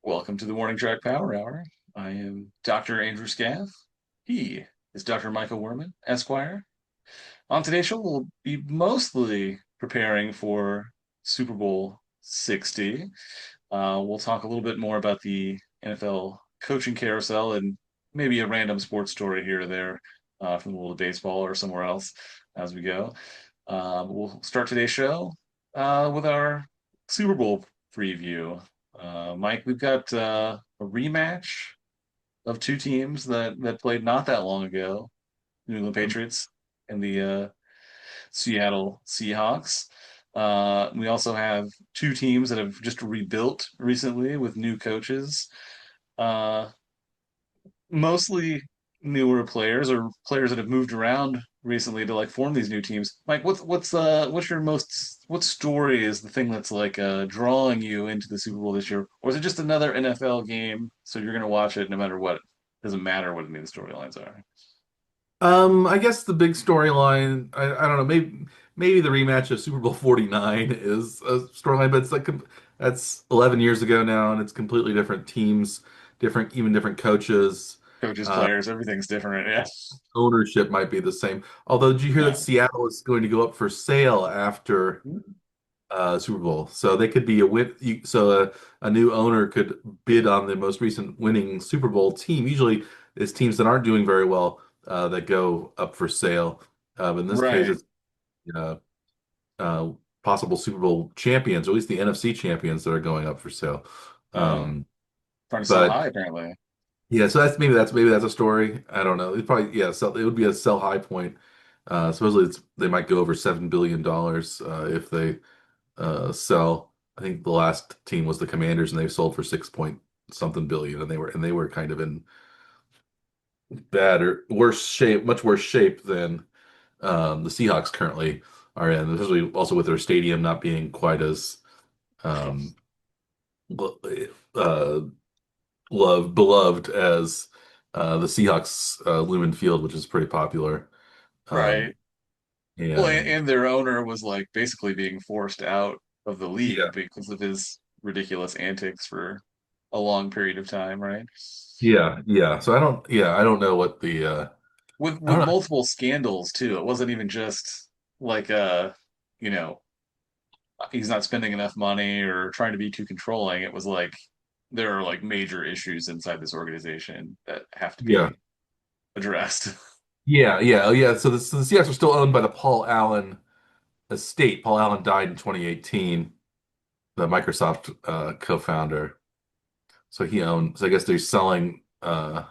Welcome to the Morning Track Power Hour. I am Dr. Andrew Scaff. He is Dr. Michael Werman, Esquire. On today's show, we'll be mostly preparing for Super Bowl 60. We'll talk a little bit more about the NFL coaching carousel and maybe a random sports story here or there from the world of baseball or somewhere else as we go. We'll start today's show with our Super Bowl preview. Mike, we've got a rematch of two teams that played not that long ago, New England Patriots and the Seattle Seahawks. We also have two teams that have just rebuilt recently with new coaches. Uh, Mostly newer players or players that have moved around recently to like form these new teams. Mike, what's your most what story is the thing that's like drawing you into the Super Bowl this year? Or is it just another NFL game so you're gonna watch it no matter what? It doesn't matter what any of the storylines are. I guess the big storyline, I don't know, maybe the rematch of Super Bowl 49 is a storyline, but it's like that's 11 years ago now, and it's completely different teams, different coaches. Coaches, Uh, players, everything's different. Yeah. Ownership might be the same. Although, did you hear that Yeah. Seattle is going to go up for sale after Super Bowl? So they could be a win. So a new owner could bid on the most recent winning Super Bowl team. Usually, it's teams that aren't doing very well that go up for sale. But in this case, Right. it's uh, uh, possible Super Bowl champions, or at least the NFC champions, that are going up for sale. Uh, Um, Trying to sell but high apparently. yeah, so that's a story. I don't know. It probably it would be a sell high point. Supposedly they might go over $7 billion if they sell. I think the last team was the Commanders, and they sold for 6 point something billion, and they were kind of in bad or worse shape, much worse shape than the Seahawks currently are in, especially also with their stadium not being quite as um, lo- uh, beloved as the Seahawks Lumen Field, which is pretty popular. Um, Right. Well, and and their owner was like basically being forced out of the league yeah, because of his ridiculous antics for a long period of time, right? yeah. So I don't know what the With I don't know. multiple scandals too. It wasn't even just like you know, he's not spending enough money or trying to be too controlling. It was like there are like major issues inside this organization that have to Yeah, be addressed. yeah. Oh, yeah. So the Seahawks are still owned by the Paul Allen estate. Paul Allen died in 2018, the Microsoft co-founder. So he owns. So I guess they're selling the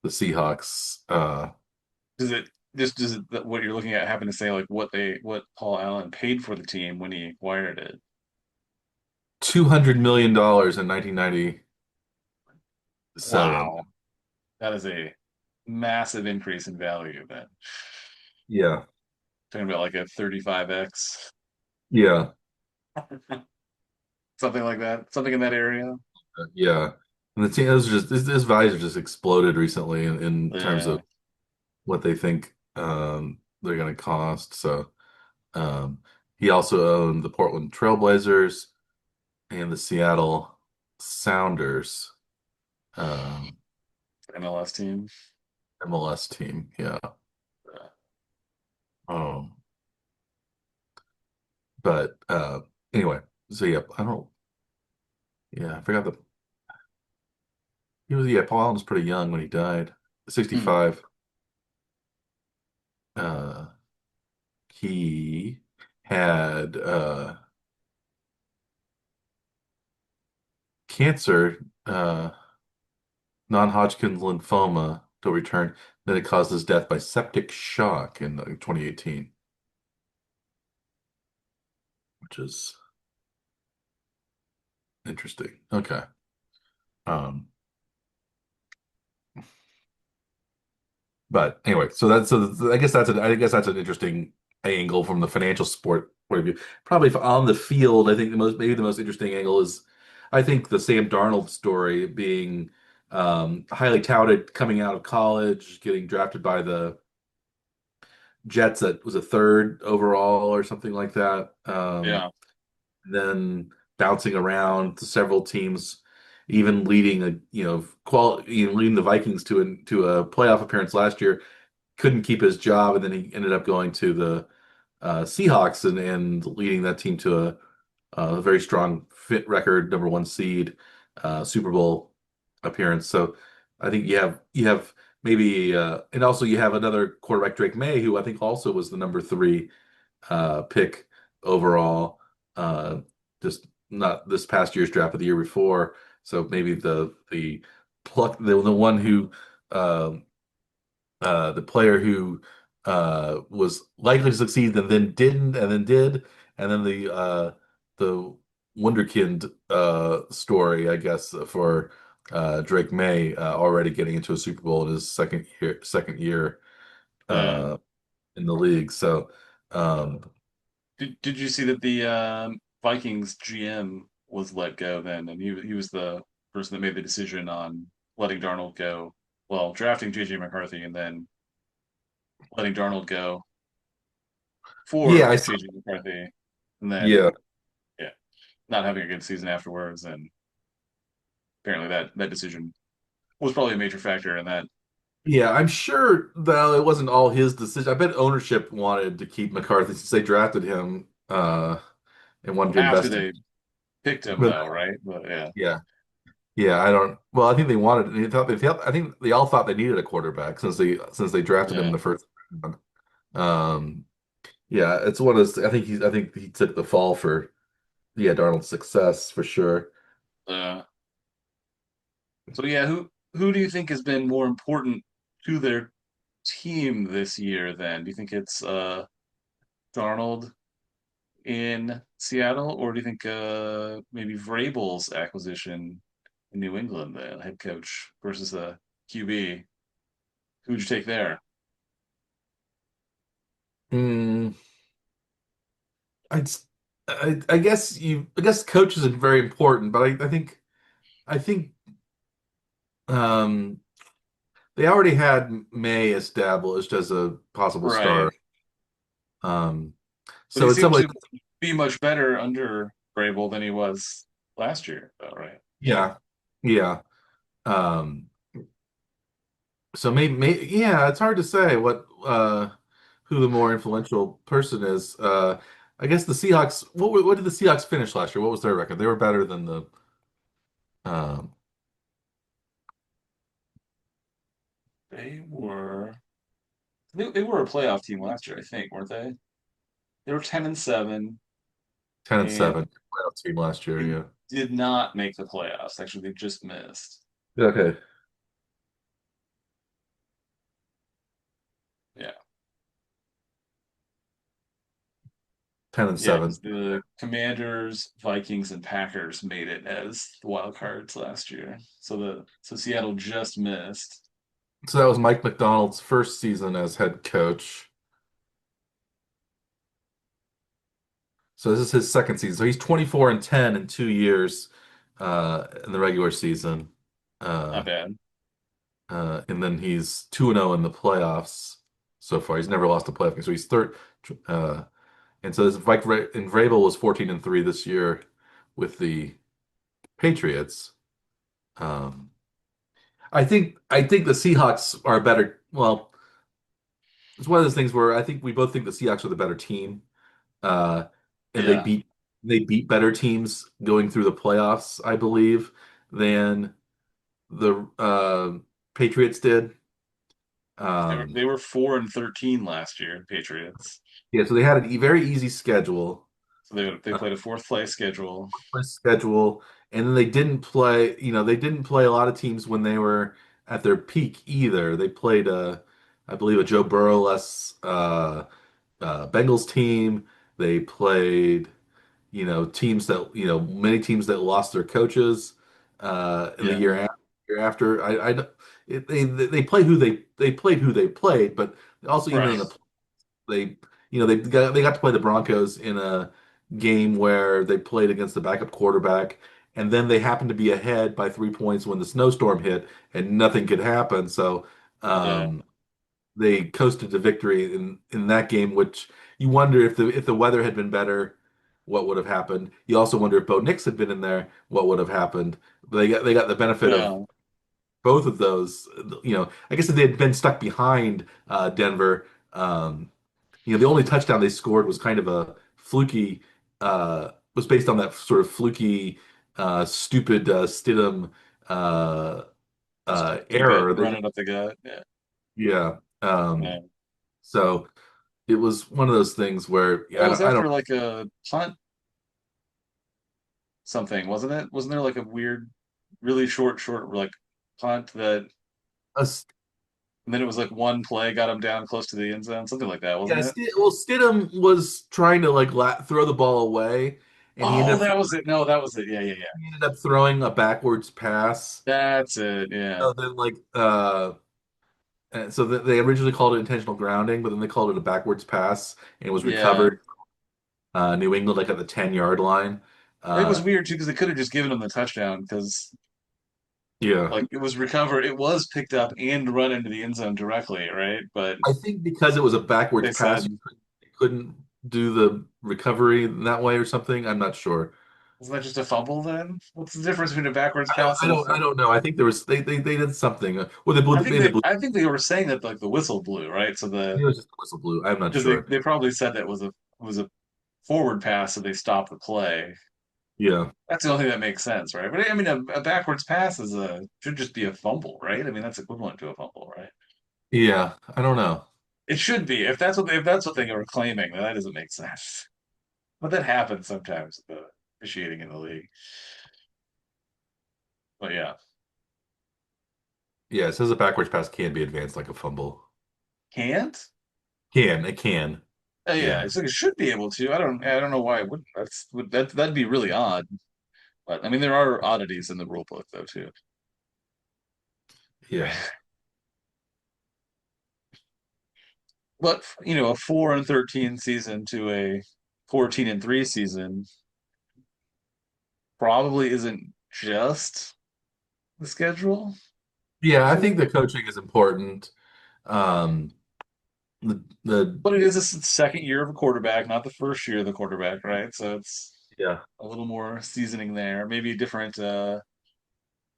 Seahawks. Does it does what you're looking at happen to say like what Paul Allen paid for the team when he acquired it? $200 million in 1997. Wow. That is a massive increase in value then. Yeah, Talking about like a 35x, yeah, something like that, something in that area. yeah. And the team those are just his values have just exploded recently in terms of Yeah. what they think they're going to cost. So um, he also owned the Portland Trailblazers and the Seattle Sounders MLS team. MLS team. Yeah. Um, but anyway, so yeah, I don't. Yeah, I forgot the he was yeah. Paul Allen was pretty young when he died, Hmm. 65. Uh, he had cancer, non-Hodgkin's lymphoma to return. Then it caused his death by septic shock in 2018, which is interesting. Okay. Um, but anyway, I guess that's an interesting angle from the financial sport point of view. Probably on the field, I think maybe the most interesting angle is I think the Sam Darnold story being highly touted coming out of college, getting drafted by the Jets that was a third overall or something like that. Yeah. Then bouncing around to several teams. even leading leading the Vikings to a playoff appearance last year, couldn't keep his job, and then he ended up going to the Seahawks and leading that team to a very strong fit record, number one seed, Super Bowl appearance. So I think you have maybe and also you have another quarterback, Drake May, who I think also was the number three pick overall, uh, just not this past year's draft, but the year before. So maybe the one who the player who was likely to succeed and then didn't and then did, and then the Wunderkind story, I guess, for Drake May already getting into a Super Bowl in his second year Yeah. uh, in the league. So um, Did you see that the Vikings GM was let go then, and he was the person that made the decision on letting Darnold go. Well, drafting JJ McCarthy and then letting Darnold go yeah, for I saw. JJ McCarthy, and Yeah, then yeah, not having a good season afterwards. And apparently that decision was probably a major factor in that. yeah, I'm sure though it wasn't all his decision. I bet ownership wanted to keep McCarthy since they drafted him and wanted to After invest in. they picked him But though, right? But yeah, yeah. Yeah, I don't. Well, I think they wanted. I think they all thought they needed a quarterback since they drafted him in yeah, the first round. Um, yeah, it's one of those. I think he took the fall for Darnold's success for sure. uh, so yeah, who do you think has been more important to their team this year then? Do you think it's Darnold in Seattle, or do you think maybe Vrabel's acquisition in New England, the head coach versus the QB? Who'd you take there? Mm, I'd, I guess I guess coaches are very important, but I think um, they already had May established as a possible Right. starter. Um, But he so in some seemed ways, to be much better under Vrabel than he was last year, though, right? yeah, yeah. Um, So maybe yeah, it's hard to say who the more influential person is. I guess the Seahawks. What did the Seahawks finish last year? What was their record? They were better than the. Um, They were a playoff team last year, I think, weren't they? They were 10-7, 10 and and 7 playoff team last year. they Yeah. did not make the playoffs. Actually, they just missed. Okay. Yeah. 10 and Yeah, 7. because the Commanders, Vikings, and Packers made it as the wild cards last year. So Seattle just missed. So that was Mike McDonald's first season as head coach. So this is his second season. So he's 24 and 10 in 2 years in the regular season. Not Uh, bad. and then he's 2 and 0 in the playoffs so far. He's never lost a playoff game. So he's third. And so this and Vrabel was 14 and 3 this year with the Patriots. Um, I think the Seahawks are better. Well, it's one of those things where I think we both think the Seahawks are the better team. Uh, and Yeah. they beat better teams going through the playoffs, I believe, than the Patriots did. Um, They were 4-13 last year, Patriots. yeah, so they had a very easy schedule. So they played a fourth place schedule. Schedule, and then they didn't play a lot of teams when they were at their peak either. They played I believe a Joe Burrow-less Bengals team. They played, teams that, many teams that lost their coaches in the Yeah. year after. They played who they played, but also even in Right. the they, they got to play the Broncos in a game where they played against the backup quarterback, and then they happened to be ahead by 3 points when the snowstorm hit, and nothing could happen. So Yeah. um, they coasted to victory in that game, which you wonder if the weather had been better. what would have happened. You also wonder if Bo Nix had been in there, what would have happened. But they got the benefit of Yeah, both of those. I guess if they had been stuck behind Denver, the only touchdown they scored was kind of a fluky, was based on that sort of fluky, stupid Stidham uh, just deep it error. and They run just, it up the gut. Yeah, yeah. yeah. So it was one of those things where That was I don't after like a punt something, wasn't it? Wasn't there like a weird, really short like punt that, us. and then it was like one play got him down close to the end zone, something like that, wasn't Yeah, it? Stidham was trying to like throw the ball away, and Oh, that was it. No, that was it. Yeah, yeah, yeah. he ended up throwing a backwards pass. That's it. Yeah, So then they originally called it intentional grounding, but then they called it a backwards pass, and it was yeah. recovered. New England like at the 10-yard line. It was Uh, weird too because they could have just given him the touchdown because yeah, like it was recovered, it was picked up and run into the end zone directly, right? But I think because it was a backwards they pass, said, you couldn't do the recovery in that way or something. I'm not sure. isn't that just a fumble then? What's the difference between a backwards I don't, pass I and a don't, I fumble? don't know. I think there was they did something. Well, they blew the, they blew. I think they were saying that like the whistle blew, right? So It the was just the whistle blew. I'm not because sure. they probably said that was a forward pass, so they stopped the play. Yeah, That's the only thing that makes sense, right? But I mean, a backwards pass is a should just be a fumble, right? I mean, that's equivalent to a fumble, right? yeah. I don't know. It should be if that's what they were claiming, then that doesn't make sense. But that happens sometimes with the officiating in the league. But yeah, Yeah, it says a backwards pass can be advanced like a fumble. can't. It can. Yeah, Yeah, it's like it should be able to. I don't know why it wouldn't. That'd be really odd. But I mean, there are oddities in the rule book though too. yeah. But you know, a 4-13 season to a 14-3 season probably isn't just the schedule. Yeah, I think Actually, the coaching is important. Um, the but it is a second year of a quarterback, not the first year of the quarterback, right? So it's yeah. a little more seasoning there. Maybe a different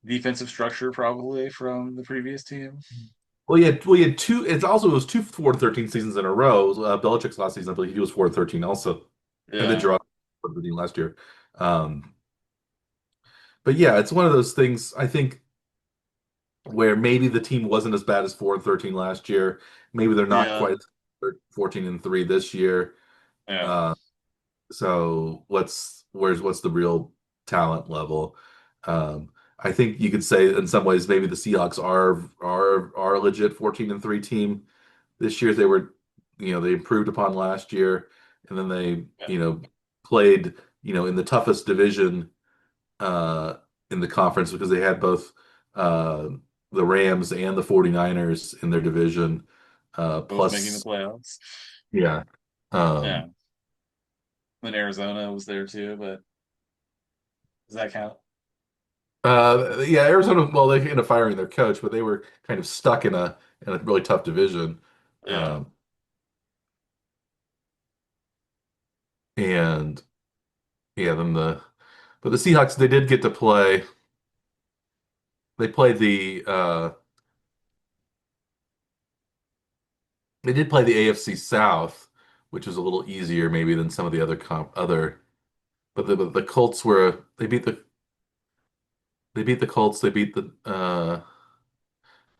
defensive structure probably from the previous team. Well, you had two. It was two 4-13 seasons in a row. Belichick's last season, I believe he was 4-13 also, and then Yeah, Gerard 4-13 last year. Um, but yeah, it's one of those things. I think where maybe the team wasn't as bad as 4-13 last year. Maybe they're not yeah, quite 14-3 this year. yeah, Uh, so what's the real talent level? I think you could say in some ways maybe the Seahawks are a legit 14-3 team. This year they improved upon last year, and then they, yeah. played, in the toughest division uh in the conference because they had both uh the Rams and the 49ers in their division. Both making the Plus, playoffs. yeah. Yeah. Um Then Arizona was there too, but does that count? yeah, Arizona, well, they ended up firing their coach, but they were kind of stuck in a really tough division. Yeah. Um and yeah, but the Seahawks, they did get to play. They played they did play the AFC South, which was a little easier maybe than some of the other. But the Colts they beat the Colts. They beat the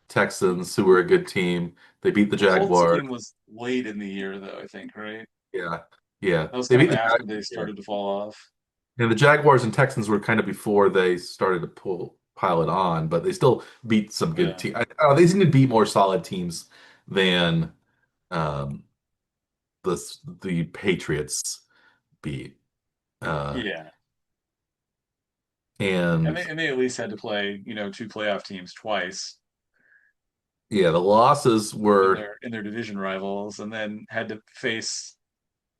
Texans, who were a good team. They beat the The Colts Jaguars. game was late in the year though, I think, right? Yeah, yeah. That was They kind beat of the after Jag they yeah. started to fall off. And the Jaguars and Texans were kind of before they started to pile it on, but they still beat some good Yeah. teams. They seem to beat more solid teams than um, the Patriots beat. Uh, Yeah. and And they at least had to play, you know, two playoff teams twice yeah, the losses were in their division rivals, and then had to face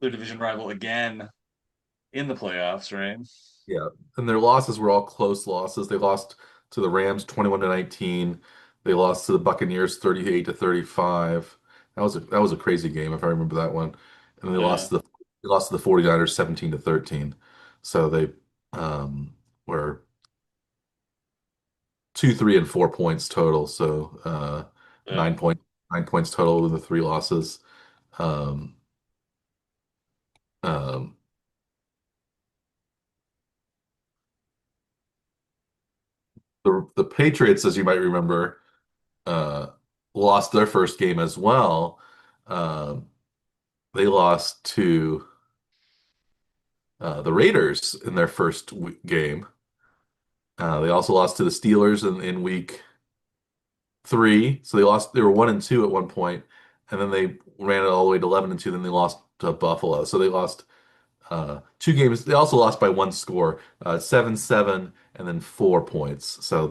their division rival again in the playoffs, right? yeah, and their losses were all close losses. They lost to the Rams 21-19. They lost to the Buccaneers 38-35. That was a crazy game if I remember that one. And they Yeah. lost to they lost to the 49ers 17-13. So they were 2, 3, and 4 points total. So Yeah. 9 points total with the three losses. Um, um, the Patriots, as you might remember, uh, lost their first game as well. Um, they lost to the Raiders in their first game. They also lost to the Steelers in week 3. So they lost. They were 1-2 at one point, and then they ran it all the way to 11-2. Then they lost to Buffalo. So they lost two games. They also lost by one score, 7-7, and then 4 points. So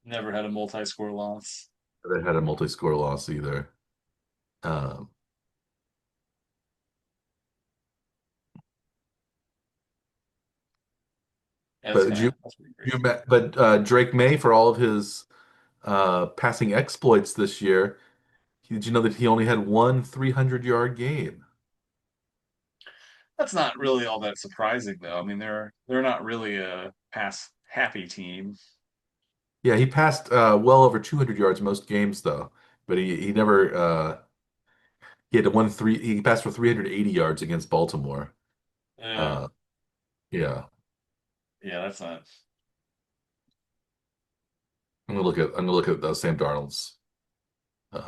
Never had a multi-score loss. they had a multi-score loss either. Um, Yeah, but did you that's pretty you crazy. met, but Drake May, for all of his passing exploits this year, did you know that he only had one 300-yard game? That's not really all that surprising, though. I mean, they're not really a pass happy team. Yeah, he passed well over 200 yards most games though, but he never he had one three he passed for 380 yards against Baltimore. Yeah, Uh, yeah, yeah, that's not. I'm gonna look at Sam Darnold's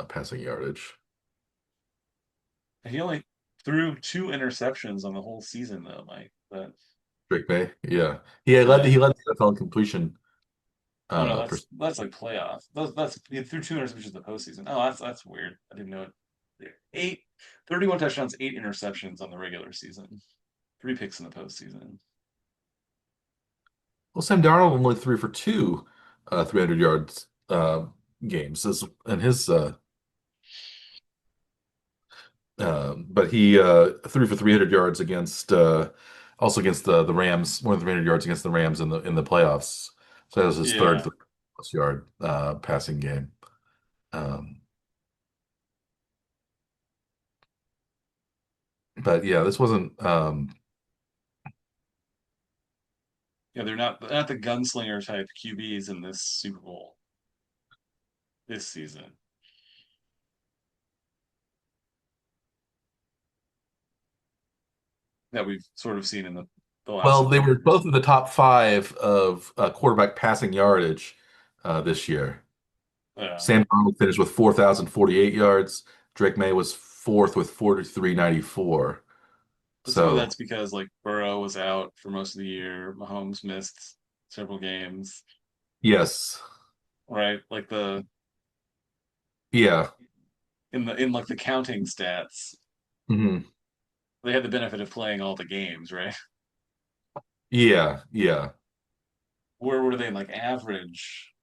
passing yardage. He only threw two interceptions on the whole season, though, Mike. But Drake May, yeah, he led the NFL in completion oh no, per that's like playoff. That's he threw two interceptions in the postseason. Oh, that's weird. I didn't know it. 31 touchdowns, 8 interceptions on the regular season, 3 picks in the postseason. Well, Sam Darnold only threw for two 300 yards games in his but he threw for 300 yards against also against the Rams, more than 300 yards against the Rams in the playoffs. So that was his third Yeah, plus yard passing game. Um, but yeah, this wasn't yeah, they're not the gunslinger type QBs in this Super Bowl this season. That we've sort of seen in the last well, couple they were years. both in the top five of quarterback passing yardage this year. Yeah, Sam Darnold finished with 4,048 yards. Drake May was fourth with 4,394. but some of So that's because like Burrow was out for most of the year. Mahomes missed several games, yes, right? Like the yeah. in like the counting stats, Mhm. they had the benefit of playing all the games, right? Yeah, yeah. Where were they in like average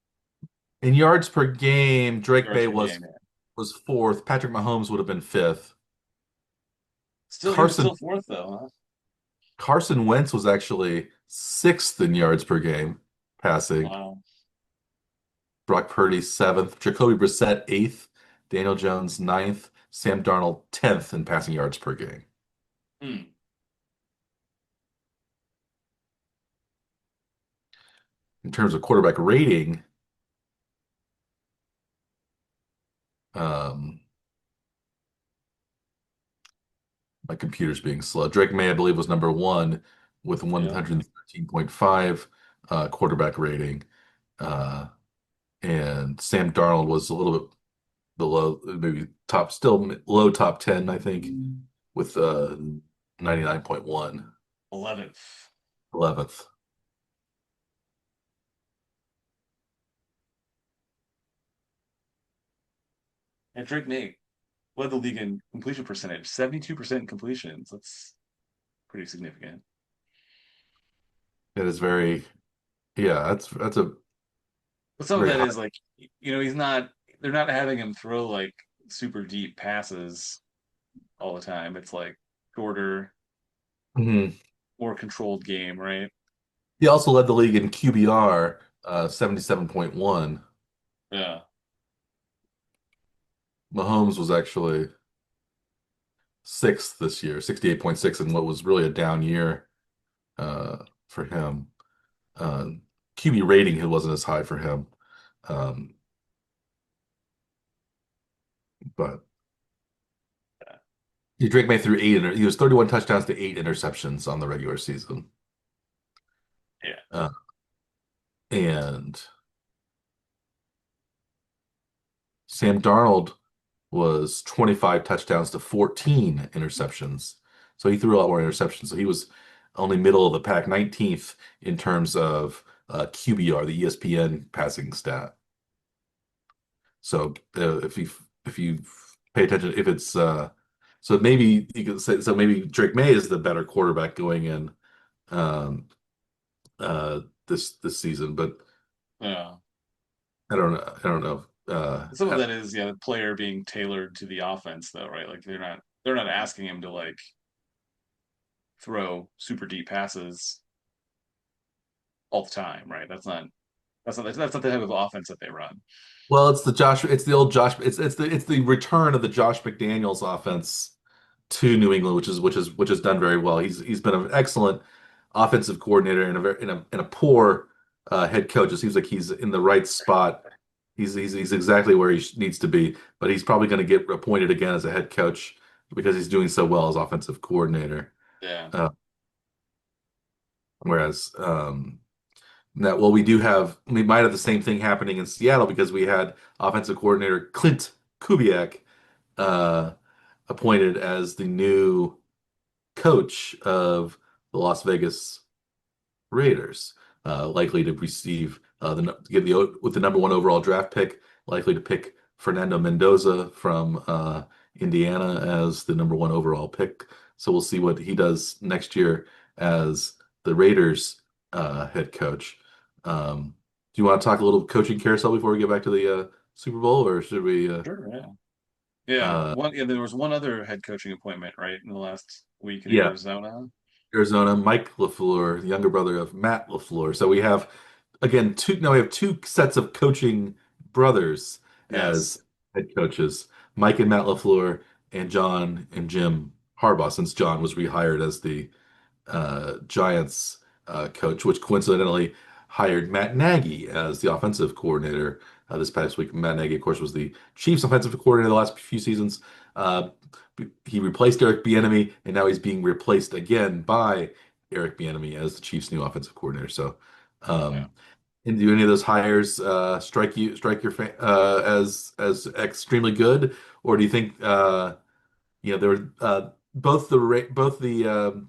In yards per game, Drake yards May per was game? Yeah. was fourth. Patrick Mahomes would have been fifth. Still, he was Carson still fourth though, huh? Carson Wentz was actually sixth in yards per game passing. Wow. Brock Purdy seventh. Jacoby Brissett eighth. Daniel Jones ninth. Sam Darnold 10th in passing yards per game. Hmm. In terms of quarterback rating, um, my computer's being slow. Drake May, I believe, was number one with Yeah. 113.5 quarterback rating. Uh, and Sam Darnold was a little bit below, maybe still low top 10, I think, with 99.1, 11th. 11th. And Drake May led the league in completion percentage, 72% completions. That's pretty significant. It is very, yeah, that's a But some of very that high. is like, he's not, they're not having him throw like super deep passes all the time. It's like shorter, Mhm. more controlled game, right? He also led the league in QBR, 77.1. Yeah. Mahomes was actually this year, 68.6, in what was really a down year for him. Uh, QB rating it wasn't as high for him, um, but Drake May threw he was 31 touchdowns to 8 interceptions on the regular season. Yeah. Uh, and Sam Darnold was 25 touchdowns to 14 interceptions. So he threw a lot more interceptions. So he was only middle of the pack, 19th in terms of QBR, the ESPN passing stat. So if you pay attention, if it's so maybe you could say so maybe Drake May is the better quarterback going in um, this season, but Yeah. I don't know. Some of that is, yeah, the player being tailored to the offense though, right? Like they're not asking him to like throw super deep passes all the time, right? That's not the type of offense that they run. Well, it's the old Josh, it's the return of the Josh McDaniels offense to New England, which has done very well. He's been an excellent offensive coordinator and a poor head coach. It seems like he's in the right spot. He's exactly where he needs to be, but he's probably going to get appointed again as a head coach because he's doing so well as offensive coordinator. Yeah. Uh, whereas that well, we might have the same thing happening in Seattle because we had offensive coordinator Clint Kubiak uh, appointed as the new coach of the Las Vegas Raiders, likely to receive get the with the number one overall draft pick, likely to pick Fernando Mendoza from Indiana as the number one overall pick. So we'll see what he does next year as the Raiders head coach. Do you want to talk a little coaching carousel before we get back to the Super Bowl, or should we? Sure, yeah. Yeah. Uh, There was one other head coaching appointment, right, in the last week in yeah, Arizona. Arizona, Mike LaFleur, the younger brother of Matt LaFleur. So we have again we have two sets of coaching brothers Yes. as head coaches, Mike and Matt LaFleur and John and Jim Harbaugh, since John was rehired as the Giants coach, which coincidentally hired Matt Nagy as the offensive coordinator this past week. Matt Nagy, of course, was the Chiefs offensive coordinator the last few seasons. Uh, he replaced Eric Bieniemy, and now he's being replaced again by Eric Bieniemy as the Chiefs' new offensive coordinator. So, Yeah. um, and do any of those hires strike your as extremely good, or do you think there were both the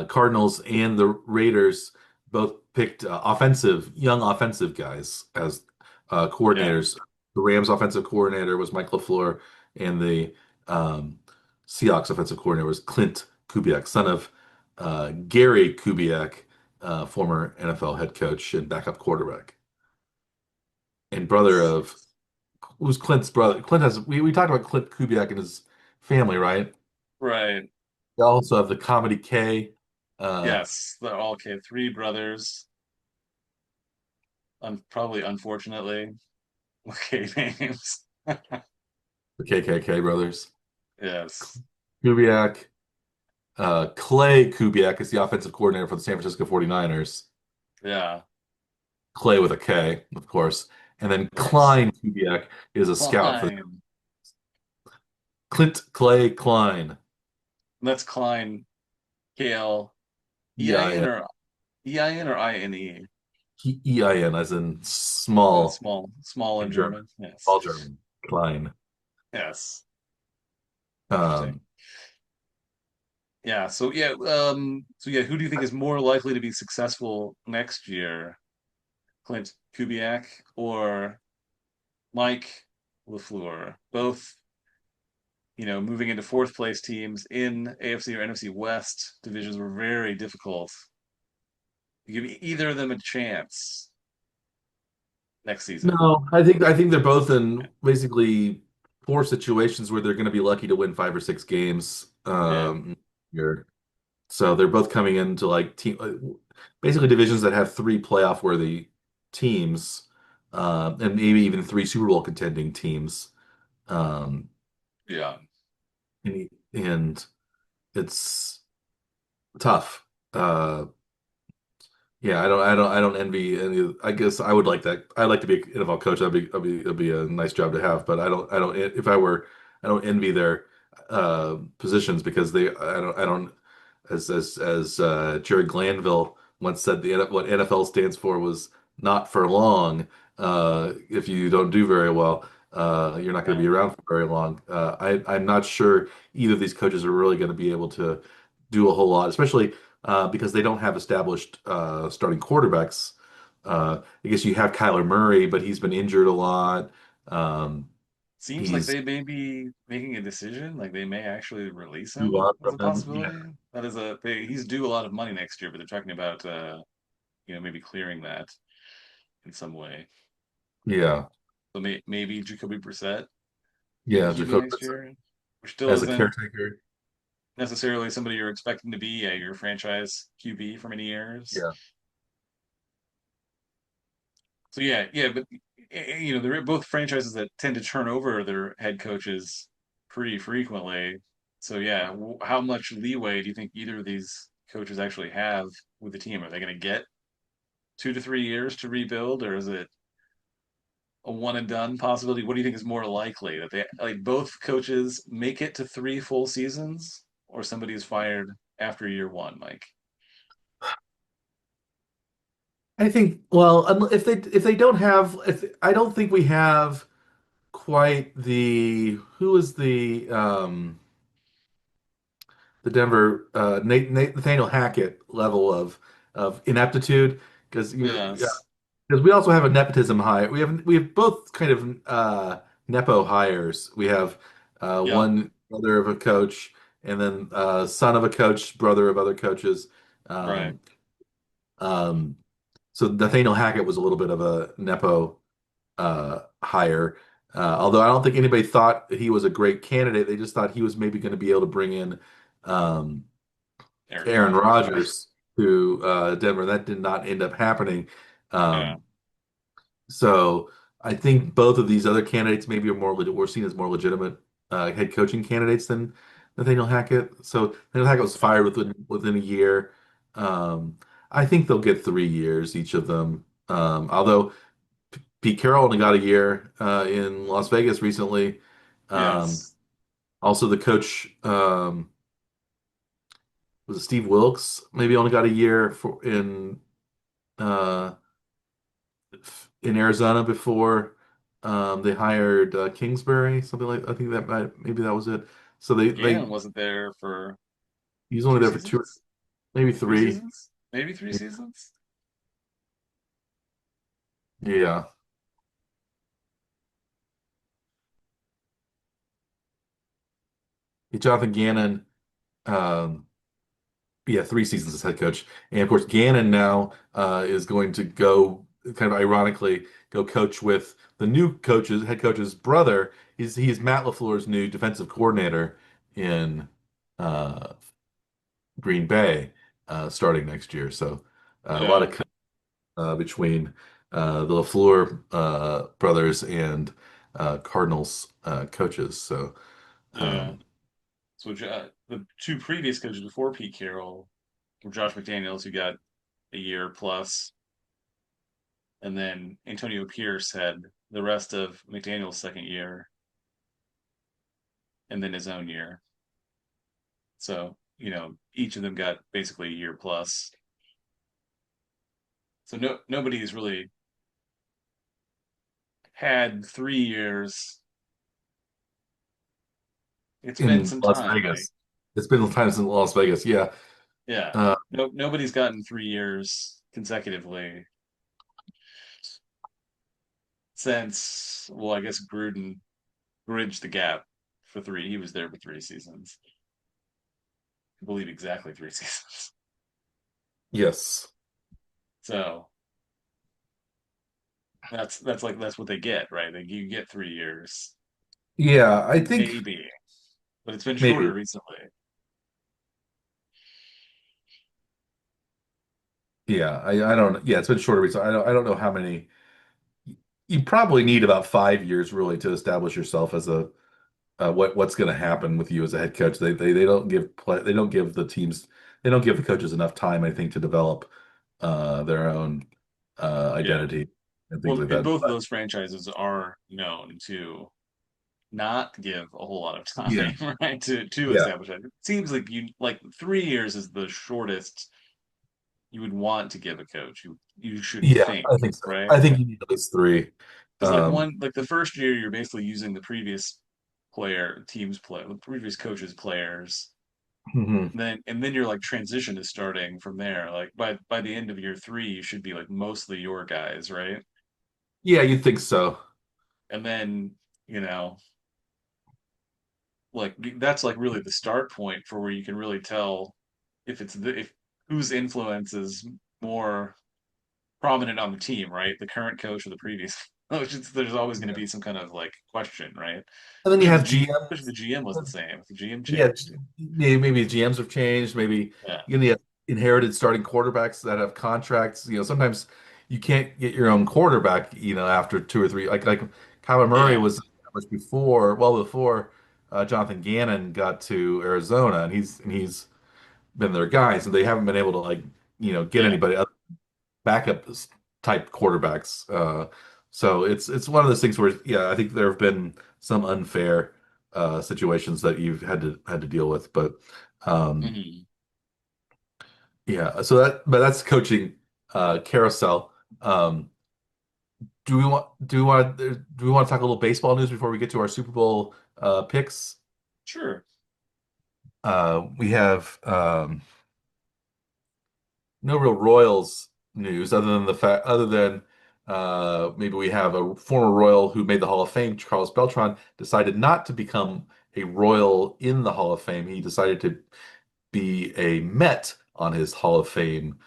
Cardinals and the Raiders both picked young offensive guys as Yeah. coordinators. The Rams offensive coordinator was Mike LaFleur, and the um, Seahawks offensive coordinator was Clint Kubiak, son of Gary Kubiak, former NFL head coach and backup quarterback, and brother of who's Clint's brother. Clint has we talked about Clint Kubiak and his family, right? Right. They also have the Comedy K. Uh, Yes. They're all okay. Three brothers. Probably unfortunately. Okay, names. the KKK brothers. Yes. Kubiak, Clay Kubiak is the offensive coordinator for the San Francisco 49ers. Yeah. Clay with a K, of course. And then Yes. Klein Kubiak is a scout for Klein. Clint Clay Klein. That's Klein. KL. EIN E-I-N. or EIN or INE? E-I-N as in Yeah, small small in in German. German. Yes. All German. Klein. Yes. Interesting. Um, Yeah. So yeah, who do you think is more likely to be successful next year? Clint Kubiak or Mike LaFleur? Both, moving into fourth place teams in AFC or NFC West divisions were very difficult. You give either of them a chance next season. no, I think they're both in basically poor situations where they're going to be lucky to win 5 or 6 games. Yeah. Here. So they're both coming into like basically divisions that have three playoff worthy teams, and maybe even three Super Bowl contending teams. Um, Yeah. and it's tough. Yeah, I don't envy any. I guess I would like that. I'd like to be an NFL coach. That'd be a nice job to have. But I don't. If I were, I don't envy their positions because I don't. As Jerry Glanville once said, what NFL stands for was not for long. If you don't do very well, you're not going to Yeah. be around for very long. I'm not sure either of these coaches are really going to be able to do a whole lot, especially because they don't have established starting quarterbacks. I guess you have Kyler Murray, but he's been injured a lot. Um, Seems like he's they may be making a decision. Like they may actually release move him on as from a them. Yeah, possibility. That is he's due a lot of money next year, but they're talking about maybe clearing that in some way. yeah, So maybe Jacoby Brissett is the yeah. QB Jacob next year, which still as a isn't caretaker. necessarily somebody you're expecting to be your franchise QB for many years. Yeah, So yeah, but they're both franchises that tend to turn over their head coaches pretty frequently. So yeah, how much leeway do you think either of these coaches actually have with the team? Are they going to get 2 to 3 years to rebuild, or is it a one and done possibility? What do you think is more likely that they like both coaches make it to 3 full seasons, or somebody is fired after year one, Mike? I think. Well, if they don't have, if I don't think we have quite the who is the Denver Nathaniel Hackett level of ineptitude because Yes. because we also have a nepotism hire. We have both kind of nepo hires. We have Yep. one brother of a coach, and then son of a coach, brother of other coaches. Right. Um, um, so Nathaniel Hackett was a little bit of a nepo hire. Although I don't think anybody thought he was a great candidate. They just thought he was maybe going to be able to bring in um, Aaron Aaron Rodgers, right? Rodgers to Denver. That did not end up happening. Yeah. Um, so I think both of these other candidates maybe are were seen as more legitimate head coaching candidates than Nathaniel Hackett. So Nathaniel Hackett was Yeah. fired within a year. Um, I think they'll get 3 years each of them. Although Pete Carroll only got a year in Las Vegas recently. Um, Yes. also, the coach was it Steve Wilkes, maybe only got a year uh, in Arizona before they hired Kingsbury, something like I think maybe that was it. So Gannon they wasn't there for he's only two there for two, seasons, maybe three three. seasons, maybe 3 seasons. Yeah, Jonathan Gannon. Um, yeah, 3 seasons as head coach, and of course Gannon now is going to go kind of ironically go coach with the new head coach's brother. He's Matt LaFleur's new defensive coordinator in uh, Green Bay starting next year. So a lot Yeah, of between the LaFleur brothers and Cardinals coaches. So yeah. um, So the two previous coaches before Pete Carroll were Josh McDaniels, who got a year plus, and then Antonio Pierce had the rest of McDaniels' second year, and then his own year. So each of them got basically a year plus. So nobody's really had 3 years. It's been in some Las time, Mike. Vegas, it's been time since Las Vegas. Yeah. Yeah. Uh, Nobody's gotten 3 years consecutively since, well, I guess Gruden bridged the gap for three. He was there for 3 seasons. I believe exactly 3 seasons. yes. So that's what they get, right? You get 3 years, Yeah, I think maybe, but it's been shorter maybe. recently. Yeah, I don't. Yeah, it's been shorter recently. I don't know how many. You probably need about 5 years really to establish yourself as a what's going to happen with you as a head coach. They don't they don't give the teams they don't give the coaches enough time, I think, to develop their own Yeah. identity and things Well, like and that. both of But those franchises are known to not give a whole lot of yeah, time, right, to yeah, establish it. It seems like you like 3 years is the shortest you would want to give a coach. You should yeah, think, I think so. right? I think you need at least three. Because Um, like the first year you're basically using the previous the previous coach's players. mhm. Then your like transition is starting from there. Like by the end of year three, you should be like mostly your guys, right? Yeah, you'd think so. And then, you know, like that's like really the start point for where you can really tell if whose influence is more prominent on the team, right? The current coach or the previous coach. There's always going to Yeah. be some kind of like question, right? And then you have Especially if the GMs. GM was the same. If the GM Yeah, changed. maybe GMs have changed. Maybe Yeah. you know, the inherited starting quarterbacks that have contracts. Sometimes you can't get your own quarterback. After two or three, like Kyler Murray Yeah. was much before Jonathan Gannon got to Arizona, and he's been their guy. So they haven't been able to get Yeah. anybody other backup type quarterbacks. So it's one of those things where yeah, I think there have been some unfair situations that you've had to deal with, but um, Hmm. yeah. So that's coaching carousel. Um, do we want to talk a little baseball news before we get to our Super Bowl picks? Sure. We have no real Royals news other than maybe we have a former Royal who made the Hall of Fame, Carlos Beltran, decided not to become a Royal in the Hall of Fame. He decided to be a Met on his Hall of Fame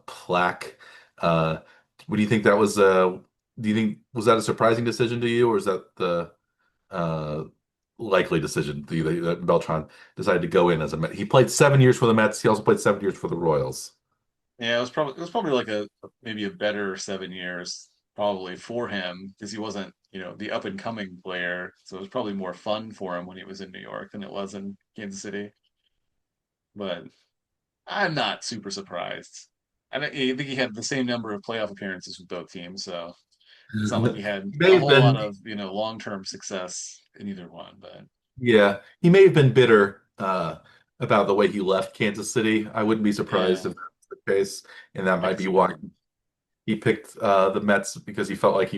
plaque. Uh, what do you think that was? Do you think was that a surprising decision to you, or is that the uh, likely decision that Beltran decided to go in as a Met? He played 7 years for the Mets. He also played 7 years for the Royals. Yeah, it was probably like maybe a better 7 years probably for him because he wasn't, the up and coming player. So it was probably more fun for him when he was in New York than it was in Kansas City. But I'm not super surprised. I think he had the same number of playoff appearances with both teams, so it's not like he had He may a have whole lot been, of, long-term success in either one. But yeah, he may have been bitter about the way he left Kansas City. I wouldn't be surprised yeah, if that's the case, and that I might can be see why that. he picked the Mets because he felt like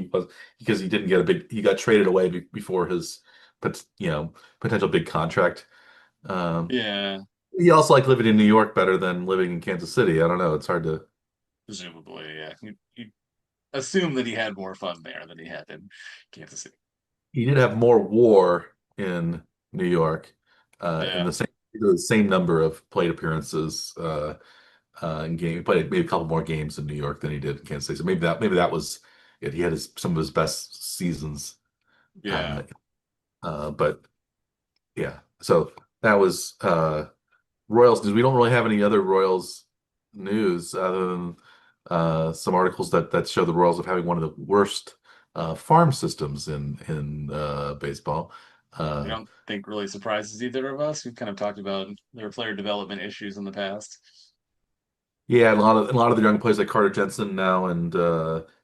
because he didn't get he got traded away before his potential big contract. Um, Yeah, he also liked living in New York better than living in Kansas City. I don't know. It's hard to. presumably, yeah. You assume that he had more fun there than he had in Kansas City. He did have more WAR in New York, in Yeah, the same number of plate appearances in game. He played maybe a couple more games in New York than he did in Kansas City. So maybe that was it. He had some of his best seasons. yeah, Uh, but yeah, so that was Royals news. We don't really have any other Royals news other than some articles that show the Royals of having one of the worst farm systems in baseball. I Uh, don't think really surprises either of us. We've kind of talked about their player development issues in the past. yeah, and a lot of the young players like Carter Jensen now and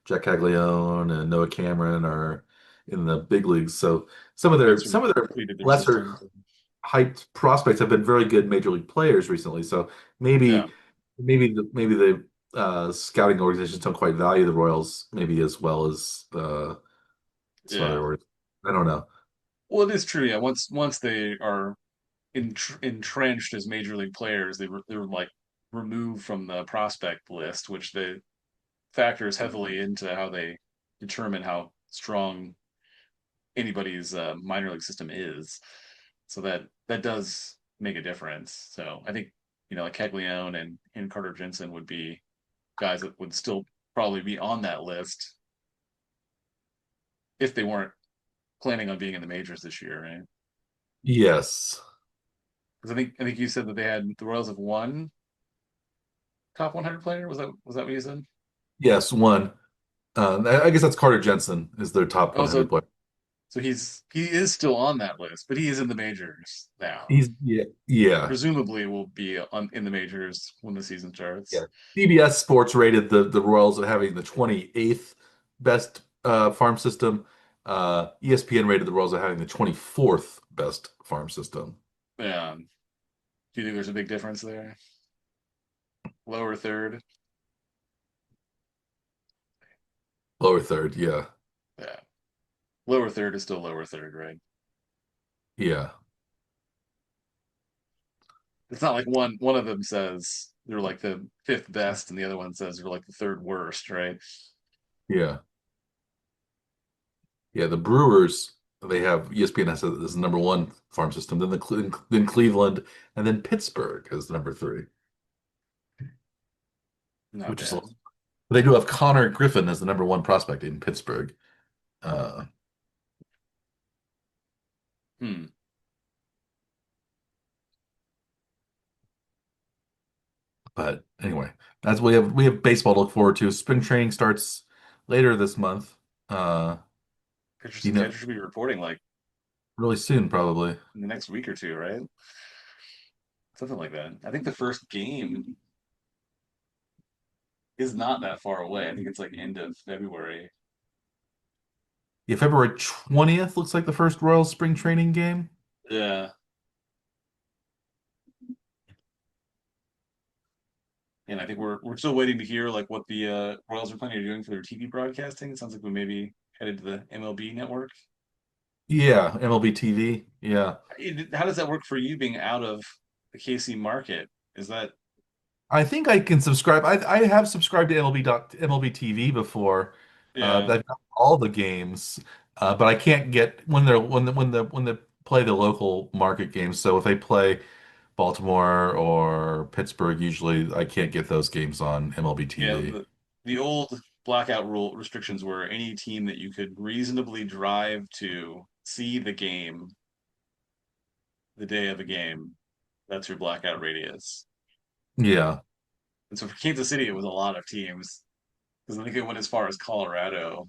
Jack Caglione and Noah Cameron are in the big leagues. So some of Right, their sort of some of their completed their lesser systems. hyped prospects have been very good major league players recently. So Yeah, maybe the scouting organizations don't quite value the Royals maybe as well as some other yeah. organizations. I don't know. Well, it is true. Yeah, once they are entrenched as major league players, they were like removed from the prospect list, which they factors heavily into how they determine how strong anybody's minor league system is. So that does make a difference. So I think like Caglione and Carter Jensen would be guys that would still probably be on that list if they weren't planning on being in the majors this year, right? Yes. Because I think you said that the Royals have one top 100 player. Was that what you said? Yes, one. I guess that's Carter Jensen is their top Oh, 100 so player. So he is still on that list, but he is in the majors now. He's yeah. Presumably will be in the majors when the season Yeah. starts. CBS Sports rated the Royals as having the 28th best farm system. ESPN rated the Royals as having the 24th best farm system. Yeah. Do you think there's a big difference there? Lower third? Lower third, yeah. Yeah. Lower third is still lower third, right? Yeah. It's not like one of them says they're like the fifth best and the other one says they're like the third worst, right? Yeah. Yeah, the Brewers, they have ESPN has as the number one farm system, then Cleveland, and then Pittsburgh as number three, Not which is a bad. lot. They do have Connor Griffin as the number one prospect in Pittsburgh. Uh, Hmm. but anyway, that's we have baseball to look forward to. Spring training starts later this month. Uh, Pitchers you and know, catchers should be reporting like really soon probably. in the next week or two, right? Something like that. I think the first game is not that far away. I think it's like end of February. Yeah, February 20th looks like the first Royals spring training game. Yeah. And I think we're still waiting to hear like what the Royals are planning on doing for their TV broadcasting. It sounds like we may be headed to the MLB network. Yeah, MLB TV. Yeah. How does that work for you being out of the KC market? Is that I think I can subscribe. I have subscribed to MLB TV before. yeah, I've got all the games, but I can't get when they play the local market games. So if they play Baltimore or Pittsburgh, usually I can't get those games on MLB yeah, TV. the old blackout rule restrictions were any team that you could reasonably drive to see the game the day of a game, that's your blackout radius. Yeah. And so for Kansas City, it was a lot of teams because I think it went as far as Colorado.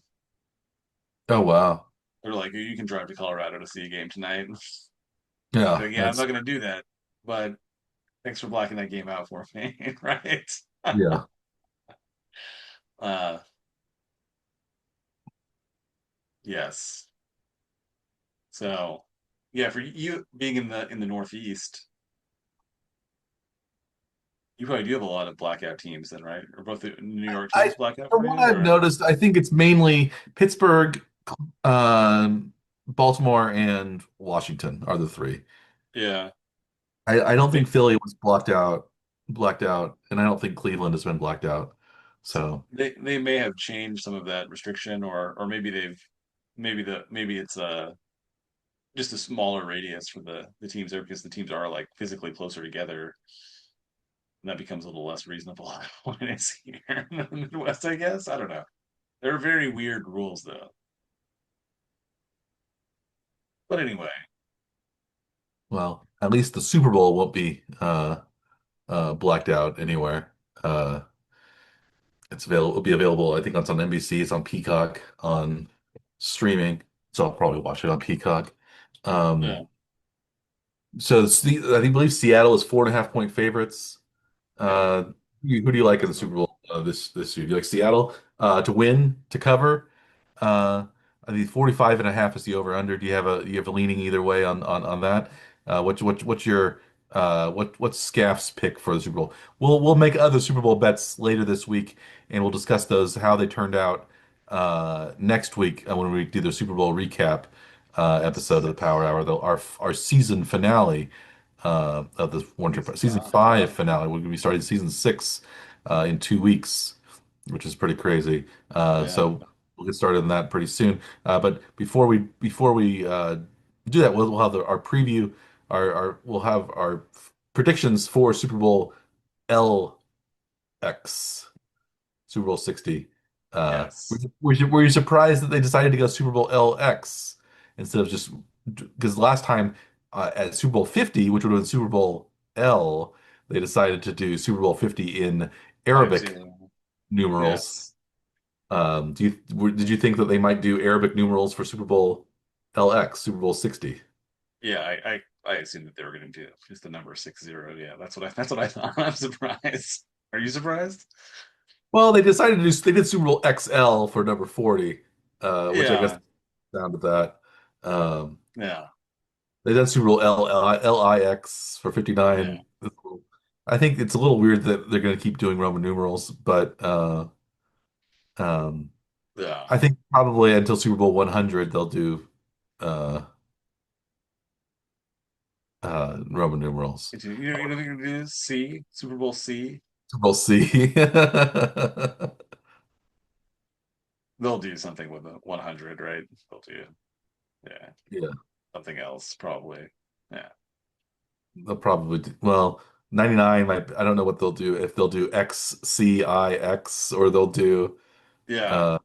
Oh wow. They're like, you can drive to Colorado to see a game tonight. Yeah. Like, yeah, I'm That's not going to do that, but thanks for blocking that game out for me, right? yeah. uh, yes. So, yeah, for you being in the Northeast, you probably do have a lot of blackout teams then, right? Or both the New York I teams blackout From for what you, I've or noticed, I think it's mainly Pittsburgh, Baltimore, and Washington are the three. yeah, I don't they think Philly was blacked out, and I don't think Cleveland has been blacked out. So they may have changed some of that restriction, or maybe maybe it's just a smaller radius for the teams there because the teams are like physically closer together, and that becomes a little less reasonable when it's here in the Midwest, I guess. I don't know. They're very weird rules though. But anyway, well, at least the Super Bowl won't be blacked out anywhere. It'll be available. I think it's on NBC. It's on Peacock on streaming, so I'll probably watch it on Peacock. yeah, Um, I think believe Seattle is 4.5 point favorites. yeah, Uh, who do you like in that's the enough. Super Bowl this year? Do you like Seattle to win, to cover? I think 45.5 is the over under. Do you have a leaning either way on that? What's your what's Scaff's pick for the Super Bowl? We'll make other Super Bowl bets later this week, and we'll discuss those how they turned out next week when we do the Super Bowl recap episode of Yes. the Power Hour. Our season finale of the Winter Season season five. five finale. We're going to be starting season six in 2 weeks, which is pretty crazy. Yeah. So we'll get started on that pretty soon. But before we do that, we'll have our preview. We'll have our predictions for Super Bowl LX, Super Bowl 60. Yes. Were you surprised that they decided to go Super Bowl LX instead of just because last time at Super Bowl 50, which would have been Super Bowl L, they decided to do Super Bowl 50 in Five Arabic zero. numerals. Yes. Did you think that they might do Arabic numerals for Super Bowl LX, Super Bowl 60. Yeah, I assumed that they were going to do just the number 60. Yeah, that's what I thought. I'm surprised. Are you surprised? Well, they did Super Bowl XL for number 40, which I guess Yeah, down to that. Um, yeah, they did Super Bowl LIX for yeah, 59. I think it's a little weird that they're going to keep doing Roman numerals, but um, yeah. I think probably until Super Bowl 100 they'll do uh, Roman numerals. You know what you're going to do? C, Super Bowl C. Super Bowl C. They'll do something with the 100, right? They'll do, yeah, Yeah, something else probably. Yeah, they'll probably do, well, 99 might, I don't know what they'll do, if they'll do XCIX or they'll do yeah, uh,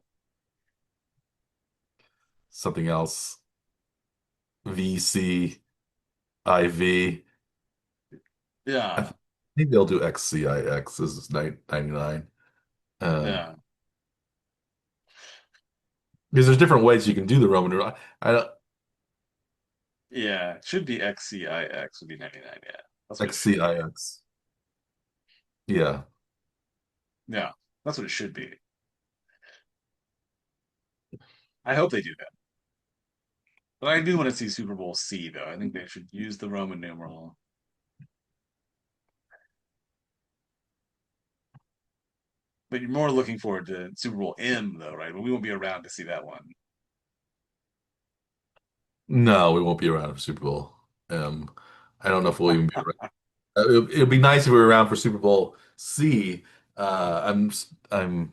something else, VCIV. yeah, Think they'll do XCIX. This is 99. yeah, Because there's different ways you can do the Roman numeral. I don't yeah. It should be XCIX would be 99. Yeah, that's what it should be. XCIX. Yeah. Yeah, that's what it should be. I hope they do that. But I do want to see Super Bowl C, though. I think they should use the Roman numeral. But you're more looking forward to Super Bowl M, though, right? But we won't be around to see that one. No, we won't be around for Super Bowl. Um, I don't know if we'll even be around. It'd be nice if we were around for Super Bowl C. I'm Be not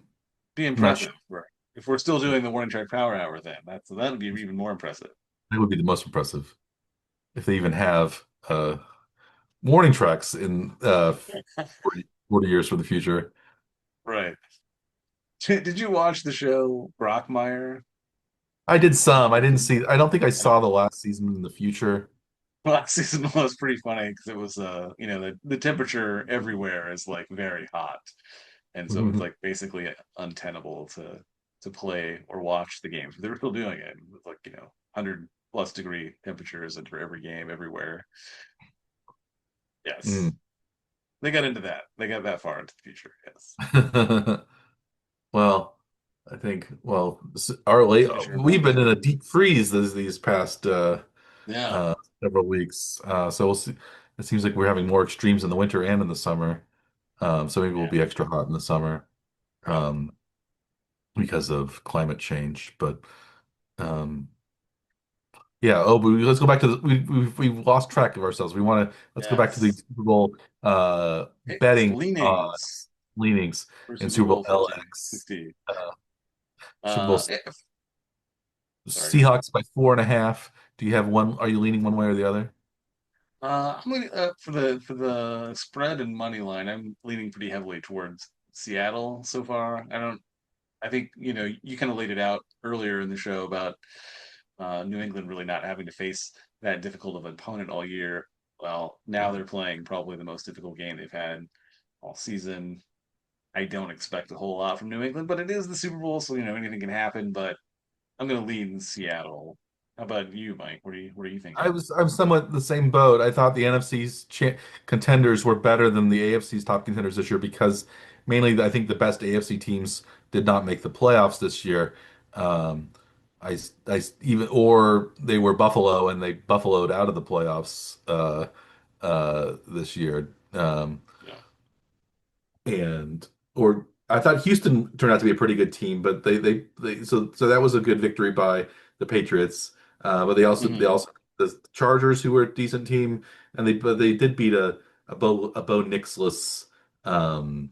sure. impressive, right? If we're still doing the Morning Track Power Hour, then that would be even more impressive. That would be the most impressive if they even have warning tracks in 40 years for the future. Right. Did you watch the show Brockmire? I did some. I didn't see. I don't think I saw the last season in the future. Last season was pretty funny because it was the temperature everywhere is like very hot, and so it's like basically untenable to play or watch the games. They were still doing it with 100+ degree temperatures and for every game everywhere. Yes, Mm. they got into that. They got that far into the future. Yes, Well, I think, well, our late, future we've been in Brockmire. a deep freeze these past Yeah, uh, several weeks. So we'll see. It seems like we're having more extremes in the winter and in the summer. So maybe we'll yeah, be extra hot in the summer right. um, because of climate change. But um, yeah. Oh, but let's go back to we've lost track of ourselves. Let's go back to the Yes. Super Bowl It's betting leanings leanings for in Super Super Bowl Bowl 50, LX. 60. Uh, Super Bowl Sorry. Seahawks by 4.5. Do you have one? Are you leaning one way or the other? I'm leaning for the spread and money line. I'm leaning pretty heavily towards Seattle so far. I think you kind of laid it out earlier in the show about New England really not having to face that difficult of an opponent all year. Well, now they're playing probably the most difficult game they've had all season. I don't expect a whole lot from New England, but it is the Super Bowl, so anything can happen. But I'm going to lean in Seattle. How about you, Mike? What are you thinking? I'm somewhat the same boat. I thought the NFC's contenders were better than the AFC's top contenders this year because mainly I think the best AFC teams did not make the playoffs this year. Um, I even or they were Buffalo and they buffaloed out of the playoffs this year. Yeah. And or I thought Houston turned out to be a pretty good team, but so that was a good victory by the Patriots. But they Hmm. also the Chargers, who were a decent team, and they did beat a Bo Nixless um,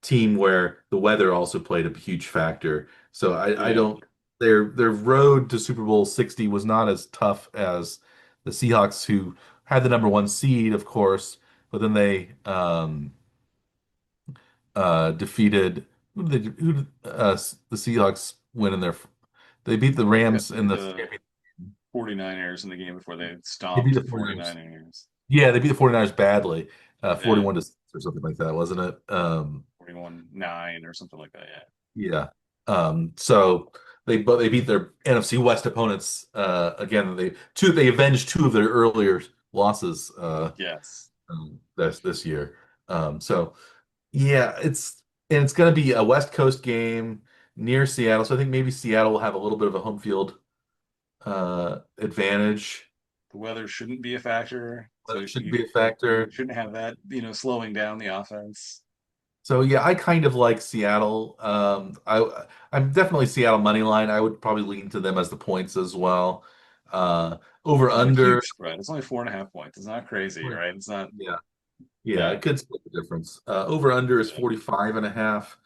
team where the weather also played a huge factor. So I Yeah. don't their road to Super Bowl 60 was not as tough as the Seahawks, who had the number one seed, of course, but then they defeated who did the Seahawks win in their they beat the Yeah. Rams in the The 49ers in the game before they they beat stomped the the 49ers. 49ers. Yeah, they beat the 49ers badly. Yeah. 41 to 6 or something like that, wasn't it? 41-9 or something like that. Yeah. Yeah. So they beat their NFC West opponents again. They avenged two of their earlier losses Yes. this year. So yeah, it's going to be a West Coast game near Seattle. So I think maybe Seattle will have a little bit of a home field advantage. The weather shouldn't be a factor, But so it shouldn't you be a factor. shouldn't have that, slowing down the offense. So yeah, I kind of like Seattle. I'm definitely Seattle money line. I would probably lean to them as the points as well. Over It's not a under. huge spread. It's only 4.5 points. It's not crazy, right? It's not. Yeah, yeah, Yeah. it could split the difference. Over under is Yeah. 45 and a half.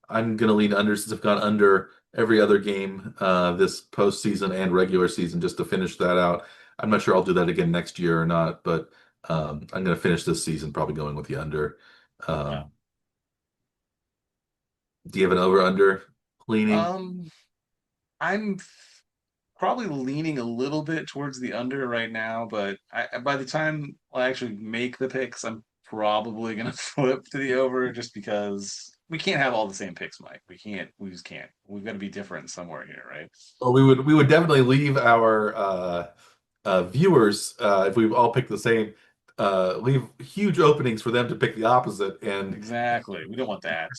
I'm gonna lean under since I've gone under every other game this postseason and regular season just to finish that out. I'm not sure I'll do that again next year or not, but I'm gonna finish this season probably going with the under. Yeah. Um, do you have an over under leaning? Um, I'm probably leaning a little bit towards the under right now, but by the time I actually make the picks, I'm probably gonna flip to the over just because we can't have all the same picks, Mike. We can't. We just can't. We've got to be different somewhere here, right? Well, we would definitely leave our viewers if we all pick the same. Leave huge openings for them to pick the opposite Exactly. We don't want that.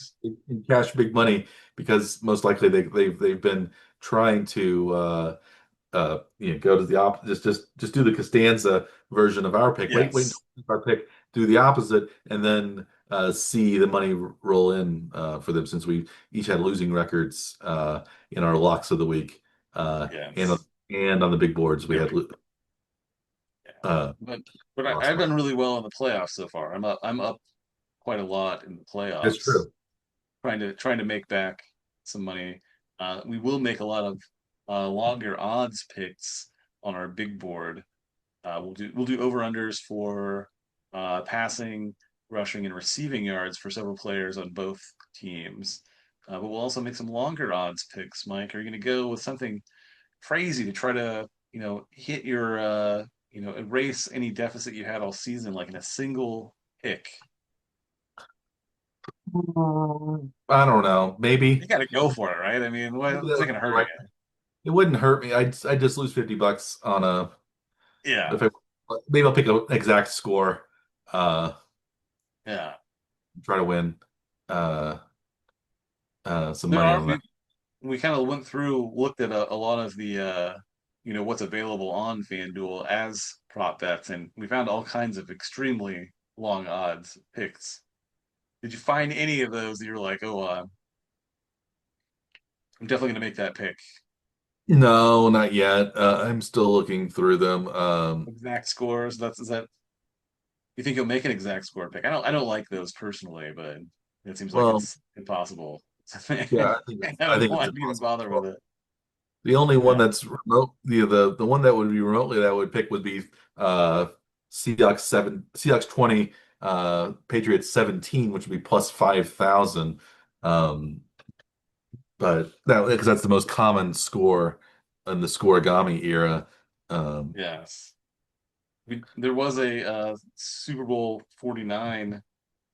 and cash big money because most likely they've been trying to go to the opposite. Just do the Costanza version of our pick. Wait Yes. until our pick. Do the opposite, and then see the money roll in for them since we each had losing records in our locks of the week Yes. and on the big boards we There had we Yeah. uh, But lost I've money. done really well in the playoffs so far. I'm up quite a lot in the That's playoffs, true. trying to make back some money. We will make a lot of longer odds picks on our big board. We'll do over unders for passing, rushing, and receiving yards for several players on both teams. But we'll also make some longer odds picks. Mike, are you going to go with something crazy to try to hit your erase any deficit you had all season, like in a single pick? I don't know. You Maybe. got to go for it, right? I mean, Maybe what's that it would going to be the hurt you? right. It wouldn't hurt me. I'd just lose $50 on a Yeah, if I maybe I'll pick an exact score. Uh, yeah. Try to win uh some There money are on that. we kind of went through, looked at a lot of the what's available on FanDuel as prop bets, and we found all kinds of extremely long odds picks. Did you find any of those that you're like, oh, I'm definitely going to make that pick? No, not yet. I'm still looking through them. Exact scores. Is that you think you'll make an exact score pick? I don't like those personally, but it seems like Well, it's impossible. yeah, I I don't think it's want to even impossible as bother with well. it. The only one Yeah. that's remote, the one that would be remotely that I would pick would be uh Seahawks 20, Patriots 17, which would be plus 5,000. Um, but that because that's the most common score in the scoregami era. Um, Yes. There was a Super Bowl 49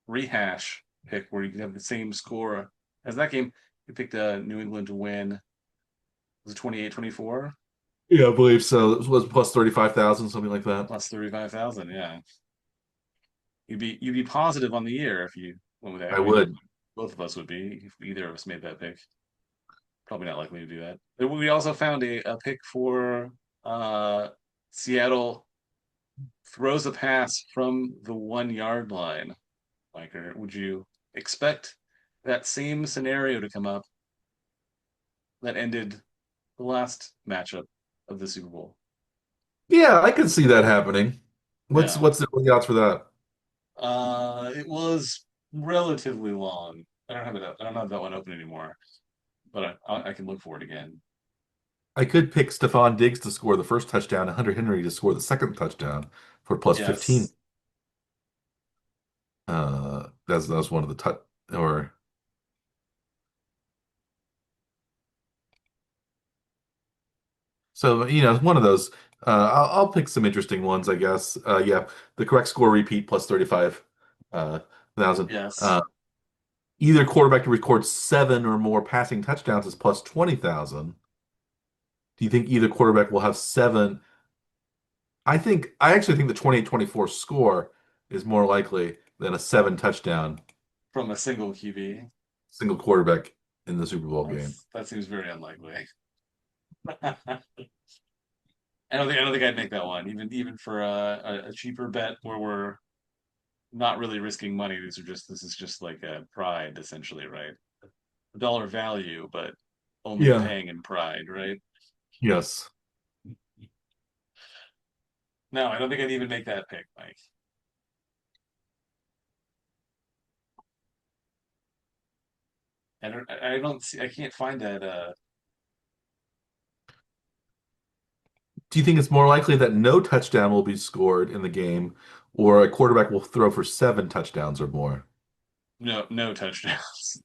rehash pick where you could have the same score as that game. You picked New England to win. Was it 28-24 yeah, I believe so. It was plus 35,000, something like that. plus 35,000? Yeah. You'd be positive on the year if you went with that. I I mean, would. both of us would be if either of us made that pick. Probably not likely to do that. We also found a pick for Seattle throws a pass from the 1 yard line. Like, would you expect that same scenario to come up that ended the last matchup of the Super Bowl? Yeah, I could see that happening. What's Yeah. what are the odds for that? It was relatively long. I don't have that one open anymore, but I can look for it again. I could pick Stephon Diggs to score the first touchdown and Hunter Henry to score the second touchdown for plus 15. Yes. That's one of the touch or so one of those. I'll pick some interesting ones, I guess. Yeah, the correct score repeat plus 35 thousand. Yes. Either quarterback to record seven or more passing touchdowns is plus 20,000. Do you think either quarterback will have seven? I actually think the 28-24 score is more likely than a seven touchdown from a single QB. single quarterback in the Super Bowl game. That seems very unlikely. I don't think I'd make that one, even for a cheaper bet where we're not really risking money. This is just like a pride, essentially, right? A dollar value, but only Yeah. paying in pride, right? Yes. No, I don't think I'd even make that pick, Mike. I don't see, I can't find that. Do you think it's more likely that no touchdown will be scored in the game, or a quarterback will throw for seven touchdowns or more? No touchdowns.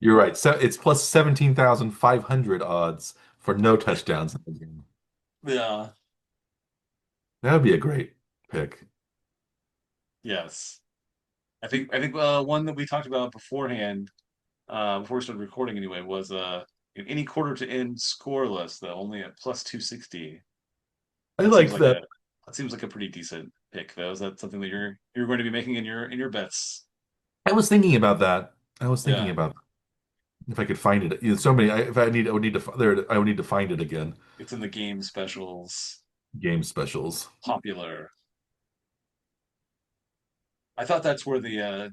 You're right. So it's plus 17,500 odds for no touchdowns in the game. Yeah. That would be a great pick. Yes. I think one that we talked about beforehand, before we started recording anyway, was in any quarter to end scoreless though, only at plus 260. I That seems like like that. a pretty decent pick though. Is that something that you're going to be making in your bets? I was thinking about that. I was thinking Yeah. about if I could find it. So many. If I need, I would need to. There, I would need to find it again. It's in the game specials. Game specials. Popular. I thought that's where the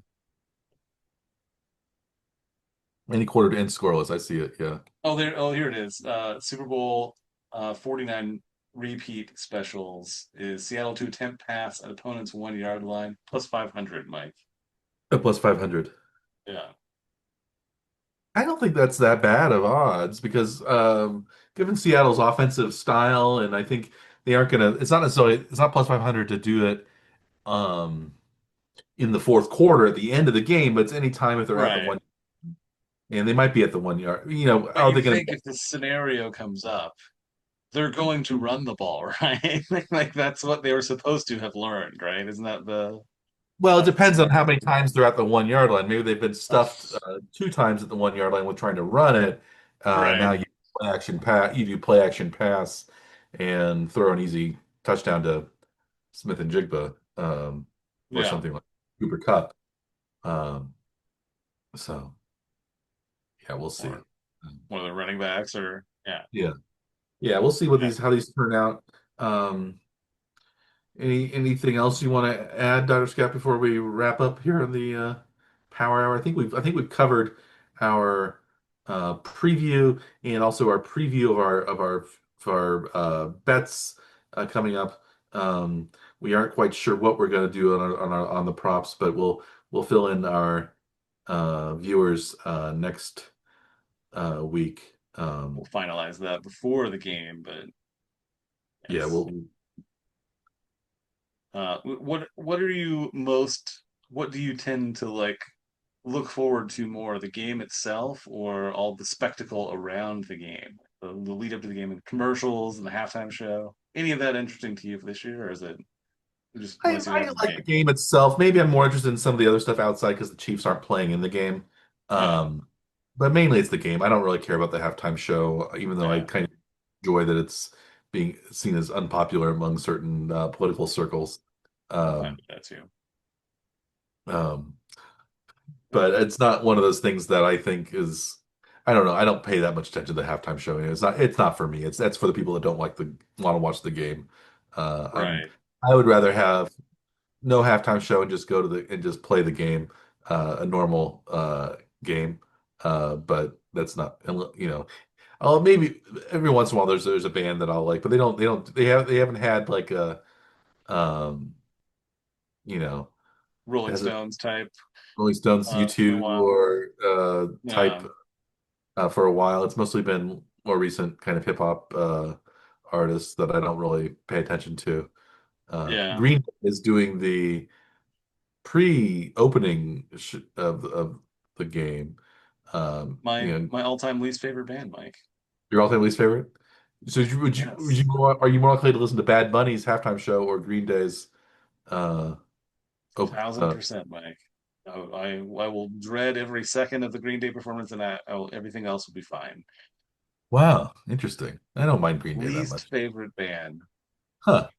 Any quarter to end scoreless. I see it. Yeah. here it is. Super Bowl 49 repeat specials is Seattle to attempt pass at opponent's 1 yard line plus 500, Mike. A plus 500. Yeah. I don't think that's that bad of odds because given Seattle's offensive style, and I think they aren't gonna. It's not necessarily. It's not plus 500 to do it um, in the fourth quarter at the end of the game, but it's any time if they're at the Right. one, and they might be at the 1 yard. But Are you they going think to? if this scenario comes up, they're going to run the ball, right? Like that's what they were supposed to have learned, right? Isn't that Well, it that's the depends on how scenario? many times they're at the 1 yard line. Maybe they've been stuffed two times at the 1 yard line with trying to run it. Now Right. you play action pass, you do play action pass, and throw an easy touchdown to Smith and Jigba, or Yeah. something like Cooper Cup. Um, so yeah, we'll see. Or one of the running backs or yeah. Yeah, yeah, we'll see what Yeah. these how these turn out. Um, anything else you want to add, Dr. Scott, before we wrap up here in the Power Hour? I think we've covered our preview and also our preview of our bets coming up. We aren't quite sure what we're going to do on the props, but we'll fill in our viewers next week. We'll finalize that before the game, but Yeah, yes. What are you most what do you tend to like look forward to more, the game itself or all the spectacle around the game? The lead up to the game and commercials and the halftime show. Any of that interesting to you for this year, or is it you just want I, to see what I happens in the like the game? game itself. Maybe I'm more interested in some of the other stuff outside because the Chiefs aren't playing in the game. Yeah, But mainly it's the game. I don't really care about the halftime show, even though I yeah, kind of enjoy that it's being seen as unpopular among certain political circles. I'm fine Um, with that too. um, but it's not one of those things that I think is. I don't know. I don't pay that much attention to the halftime show. It's not. It's not for me. It's that's for the people that don't like the want to watch the game. Uh, I'm. Right. I would rather have no halftime show and just go to the and just play the game, a normal game. But that's not, oh, maybe every once in a while there's a band that I'll like, but they haven't had like a you know Rolling has it Stones type Rolling Stones, in a U2 while. or type Yeah, for a while. It's mostly been more recent kind of hip hop artists that I don't really pay attention to. yeah. Green Day is doing the pre-opening of the game. My all-time least favorite band, Mike. Your all-time least favorite. So Yes. are you more likely to listen to Bad Bunny's halftime show or Green Day's uh, Thousand percent, Mike. I will dread every second of the Green Day performance, and everything else will be fine. Wow, interesting. I don't mind Green Day that Least much. favorite band. Huh.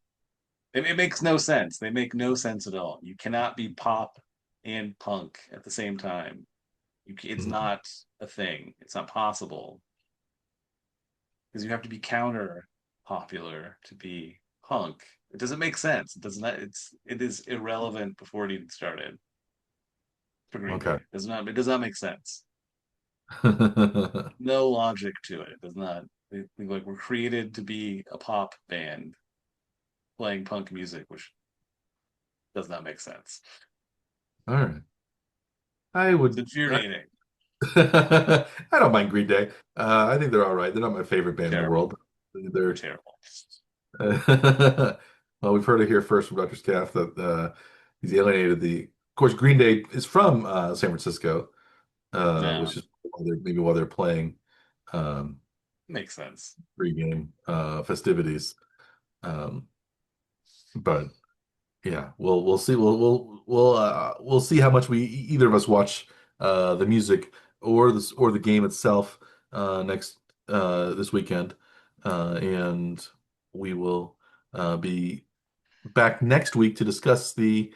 It makes no sense. They make no sense at all. You cannot be pop and punk at the same time. It's Hmm. not a thing. It's not possible because you have to be counter popular to be punk. It doesn't make sense. It does not. It is irrelevant before it even started for Green Day. Okay. It does not make sense. No logic to it. It does not. They like were created to be a pop band playing punk music, which does not make sense. All right. I It's would. infuriating. I don't mind Green Day. I think they're all right. They're not my favorite band in the Terrible. world. They're They're terrible. well, we've heard it here first from Dr. Scaff that he's alienated the. Of course, Green Day is from San Francisco, Yeah, which is maybe why they're playing um, makes sense. pregame festivities. Um, but yeah, we'll see. We'll see how much we either of us watch the music or the game itself next this weekend, and we will be back next week to discuss the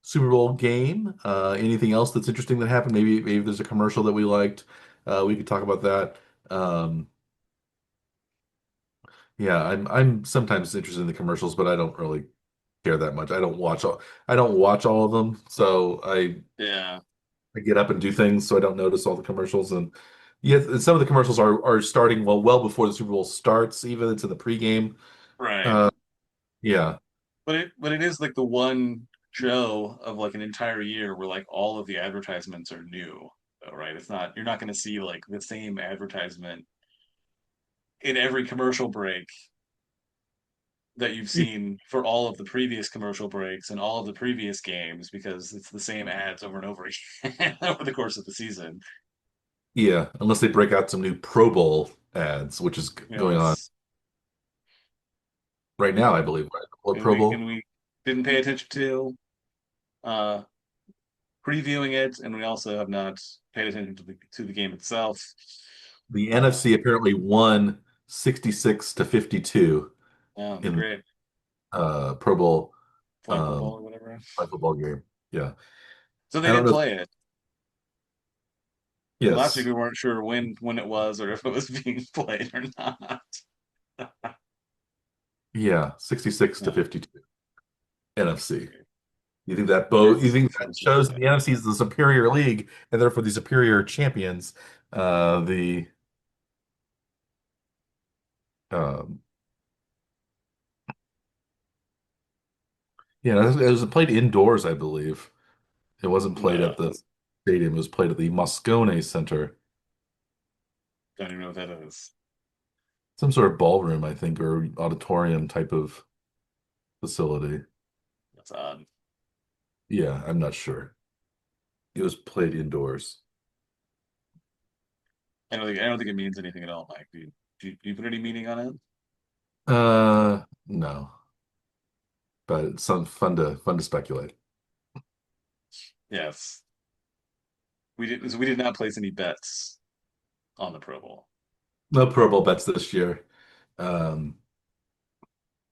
Super Bowl game. Anything else that's interesting that happened? Maybe there's a commercial that we liked. We could talk about that. Um, yeah, I'm sometimes interested in the commercials, but I don't really care that much. I don't watch all of them, so Yeah, I get up and do things, so I don't notice all the commercials. And yeah, and some of the commercials are starting well before the Super Bowl starts. Even it's in the pregame. right. Uh, yeah, But it is like the one show of like an entire year where like all of the advertisements are new, though, right? It's not you're not going to see like the same advertisement in every commercial break that you've seen for all of the previous commercial breaks and all of the previous games because it's the same ads over and over again over the course of the season. yeah. Unless they break out some new Pro Bowl ads, which is going on Yes. right now, I And believe. Right? What and Pro we Bowl? and we didn't pay attention to uh previewing it, and we also have not paid attention to the game itself. The Uh, NFC apparently won 66 to 52 yeah, in great Pro Bowl flag football um, or whatever. football game. Yeah, So they I don't did know. play it. Last week Yes, we weren't sure when it was or if it was being played or not. yeah, 66 to Yeah, 52 NFC. okay. You That's think that sounds shows the NFC is the superior league and therefore the superior champions? The um, yeah, it was played indoors, I believe. It wasn't played no, at the stadium. It was played at the Moscone Center, don't even know what that is. some sort of ballroom, I think, or auditorium type of facility. That's odd. Yeah, I'm not sure. It was played indoors. I don't think it means anything at all, Mike. Do you put any meaning on it? No, but it's some fun to speculate. Yes. We did not place any bets on the Pro Bowl. No Pro Bowl bets this year. Um,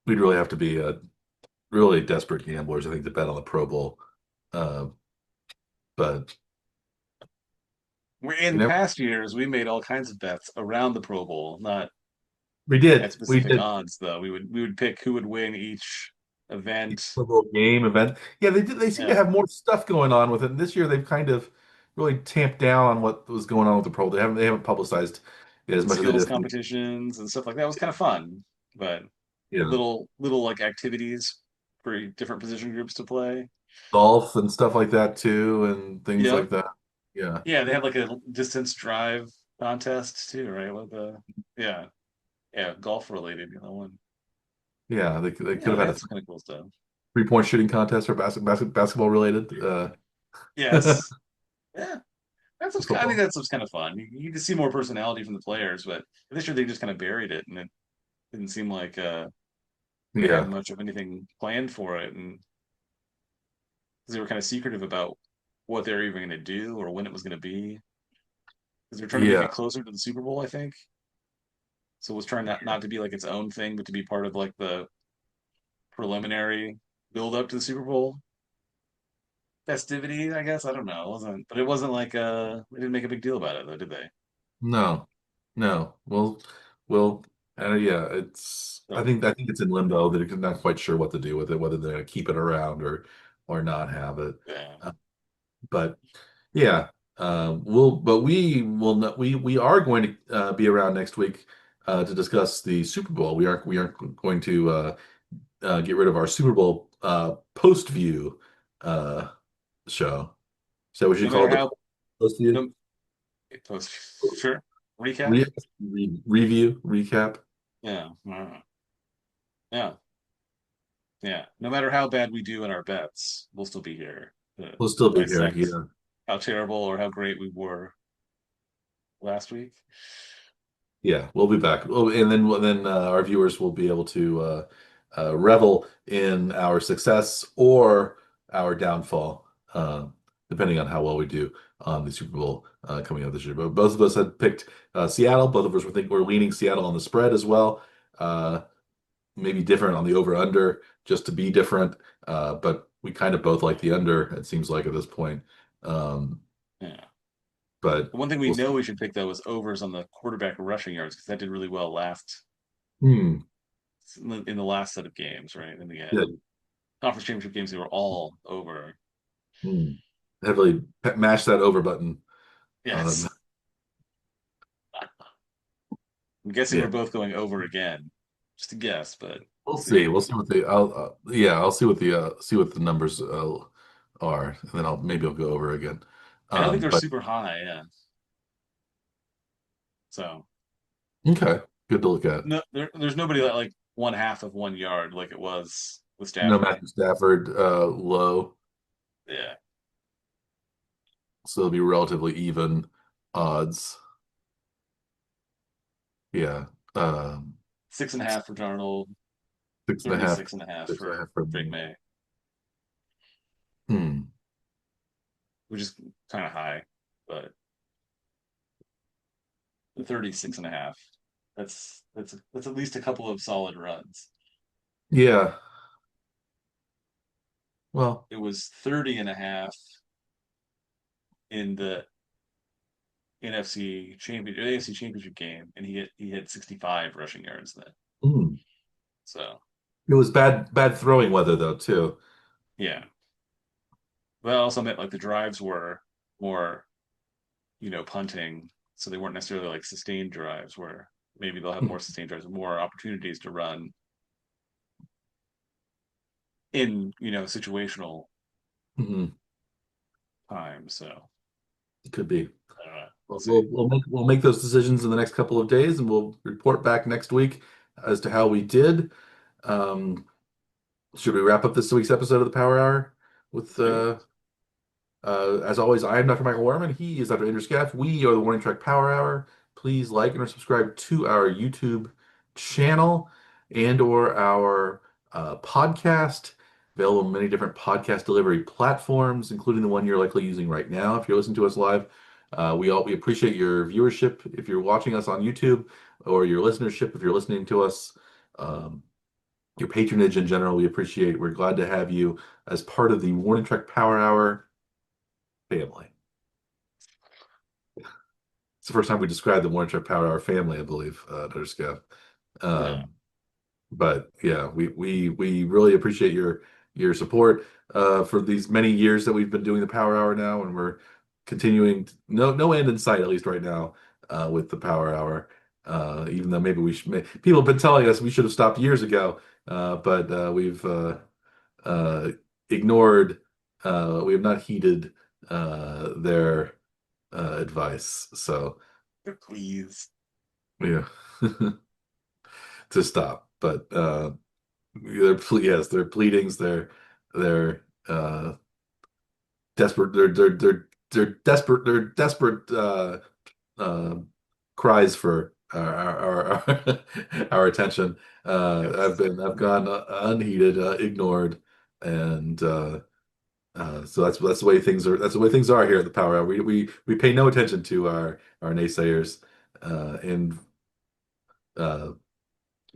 we'd really have to be really desperate gamblers, I think, to bet on the Pro Bowl. Uh, but We're you in never, past years we made all kinds of bets around the Pro Bowl, not at we specific did odds though. We would pick who would win each event. Pro Bowl game event. Yeah, they seem to Yeah. have more stuff going on with it. And this year they've kind of really tamped down on what was going on with the Pro Bowl. They haven't publicized it as much as they Skills did. competitions and stuff like that was kind of fun, but Yeah, little like activities for different position groups to play. golf and stuff like that too, and things Yep. like that. Yeah, Yeah, they had like a distance drive contest too, right? Yeah, yeah, golf related, one. yeah, they could Yeah, have they had had a some kind of cool stuff. three-point shooting contest or basketball related Yes. Yeah. I think football. that's what's kind of fun. You can see more personality from the players, but this year they just kind of buried it, and it didn't seem like they had Yeah, much of anything planned for it, and 'cause they were kind of secretive about what they were even going to do or when it was going to be, because they're trying to make yeah, it closer to the Super Bowl, I think. So it was trying not to be like its own thing, but to be part of like the preliminary build up to the Super Bowl festivity, I guess. I don't know. It wasn't, but it wasn't like they didn't make a big deal about it though, did they? No, no. Well, yeah, it's. So I think it's in limbo. They're not quite sure what to do with it, whether they're going to keep it around or not have it. yeah. Uh, but yeah, but we will not. We are going to be around next week to discuss the Super Bowl. We aren't going to get rid of our Super Bowl post view uh, show. So we No should call matter it the how post view. no post sure recap. Re review recap. Yeah. Yeah. Yeah. No matter how bad we do in our bets, we'll still be here to We'll still be here. dissect Yeah. how terrible or how great we were last week. Yeah, we'll be back. Oh, and then our viewers will be able to revel in our success or our downfall, depending on how well we do on the Super Bowl coming up this year. But both of us had picked Seattle. Both of us we're leaning Seattle on the spread as well. Uh, Maybe different on the over/under, just to be different. But we kind of both like the under. It seems like at this point. Um, Yeah. but The one thing we we'll know see. we should pick though is overs on the quarterback rushing yards because that did really well last Hmm. in the last set of games, right? In the Good. conference championship games, they were all over. Hmm. Heavily mash that over button on Yes. I'm guessing we're yeah. both going over again. Just a guess, but We'll we'll see. see. We'll see what the I'll yeah, I'll see what the numbers are, and then I'll go over again. I don't think they're But super high, yeah. So okay, good to look at. no, there's nobody that like 1/2 of 1 yard like it was with No Stafford. Matthew Stafford low, Yeah. so it'll be relatively even odds. Yeah. Um 6.5 for Darnold, Six and a half, 36.5 six and a for half for Drake me. May, Hmm. which is kind of high, but the 36.5. That's at least a couple of solid runs. Yeah. Well, It was 30.5 in the AFC championship game, and he had 65 rushing yards then. hmm. So It was bad throwing weather though too. yeah, but that also meant like the drives were more, punting, so they weren't necessarily like sustained drives where maybe they'll have more sustained drives, more opportunities to run in situational Mhm. time. So It could be. I don't know. We'll Well, see. we'll make those decisions in the next couple of days, and we'll report back next week as to how we did. Um, should we wrap up this week's episode of the Power Hour with Do it. as always, I am Dr. Michael Warman. He is Dr. Andrew Scaff. We are the Warning Track Power Hour. Please like and subscribe to our YouTube channel and or our podcast, available on many different podcast delivery platforms, including the one you're likely using right now if you're listening to us live. We appreciate your viewership if you're watching us on YouTube, or your listenership if you're listening to us. Um, your patronage in general, we appreciate. We're glad to have you as part of the Warning Track Power Hour family. It's the first time we described the Warren Truck Power Hour family, I believe, Dr. Scaff. Yeah. Um, but yeah, we really appreciate your support for these many years that we've been doing the Power Hour now, and we're continuing. No end in sight, at least right now, with the Power Hour. Even though maybe people have been telling us we should have stopped years ago, but we've uh, ignored. We have not heeded their advice. So Please. yeah, to stop. But yes, their pleadings, their desperate, they're desperate uh, cries for our attention. Yes. I've gone unheeded, ignored, and so that's the way things are. That's the way things are here at the Power Hour. We pay no attention to our naysayers, and uh,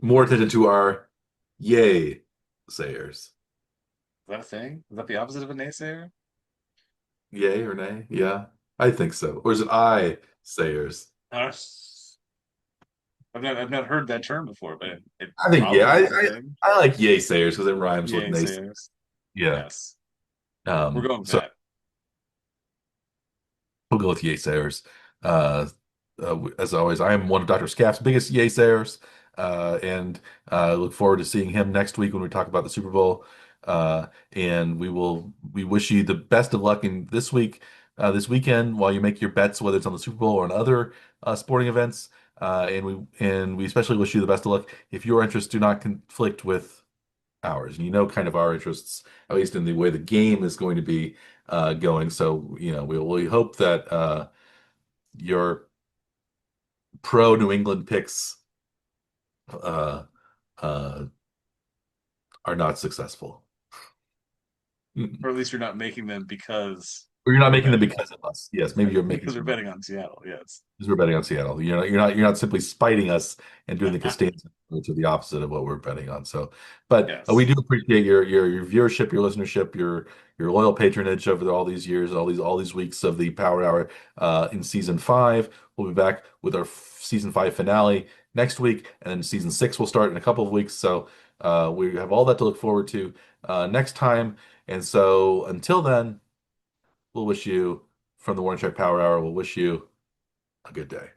more attention to our yay sayers. Is that a thing? Is that the opposite of a naysayer? Yay or nay? Yeah, I think so. Or is it I sayers? Uh, I've not heard that term before, but it I think yeah. probably is a thing. I like yay sayers because it rhymes with Yay nay. sayers. Yeah. Yes. We're going with So that. we'll go with yay sayers. Uh, as always, I am one of Dr. Scaff's biggest yay sayers, and look forward to seeing him next week when we talk about the Super Bowl. And we wish you the best of luck in this week, this weekend, while you make your bets, whether it's on the Super Bowl or on other sporting events. And we especially wish you the best of luck if your interests do not conflict with ours. And you know, kind of our interests, at least in the way the game is going to be going. So, we hope that your pro New England picks uh, uh, are not successful. Or at least you're not making them because Or you're not we're making them betting on because of us. Yes, maybe you're making because we're them betting on Seattle. Yes. because we're betting on Seattle. You're not simply spiting us and doing the Costanza, which are the opposite of what we're betting on. So, but we Yes. do appreciate your viewership, your listenership, your loyal patronage over all these years, all these weeks of the Power Hour in season five. We'll be back with our season five finale next week, and then season six will start in a couple of weeks. So we have all that to look forward to next time. And so until then, we'll wish you from the Warren Check Power Hour. We'll wish you a good day.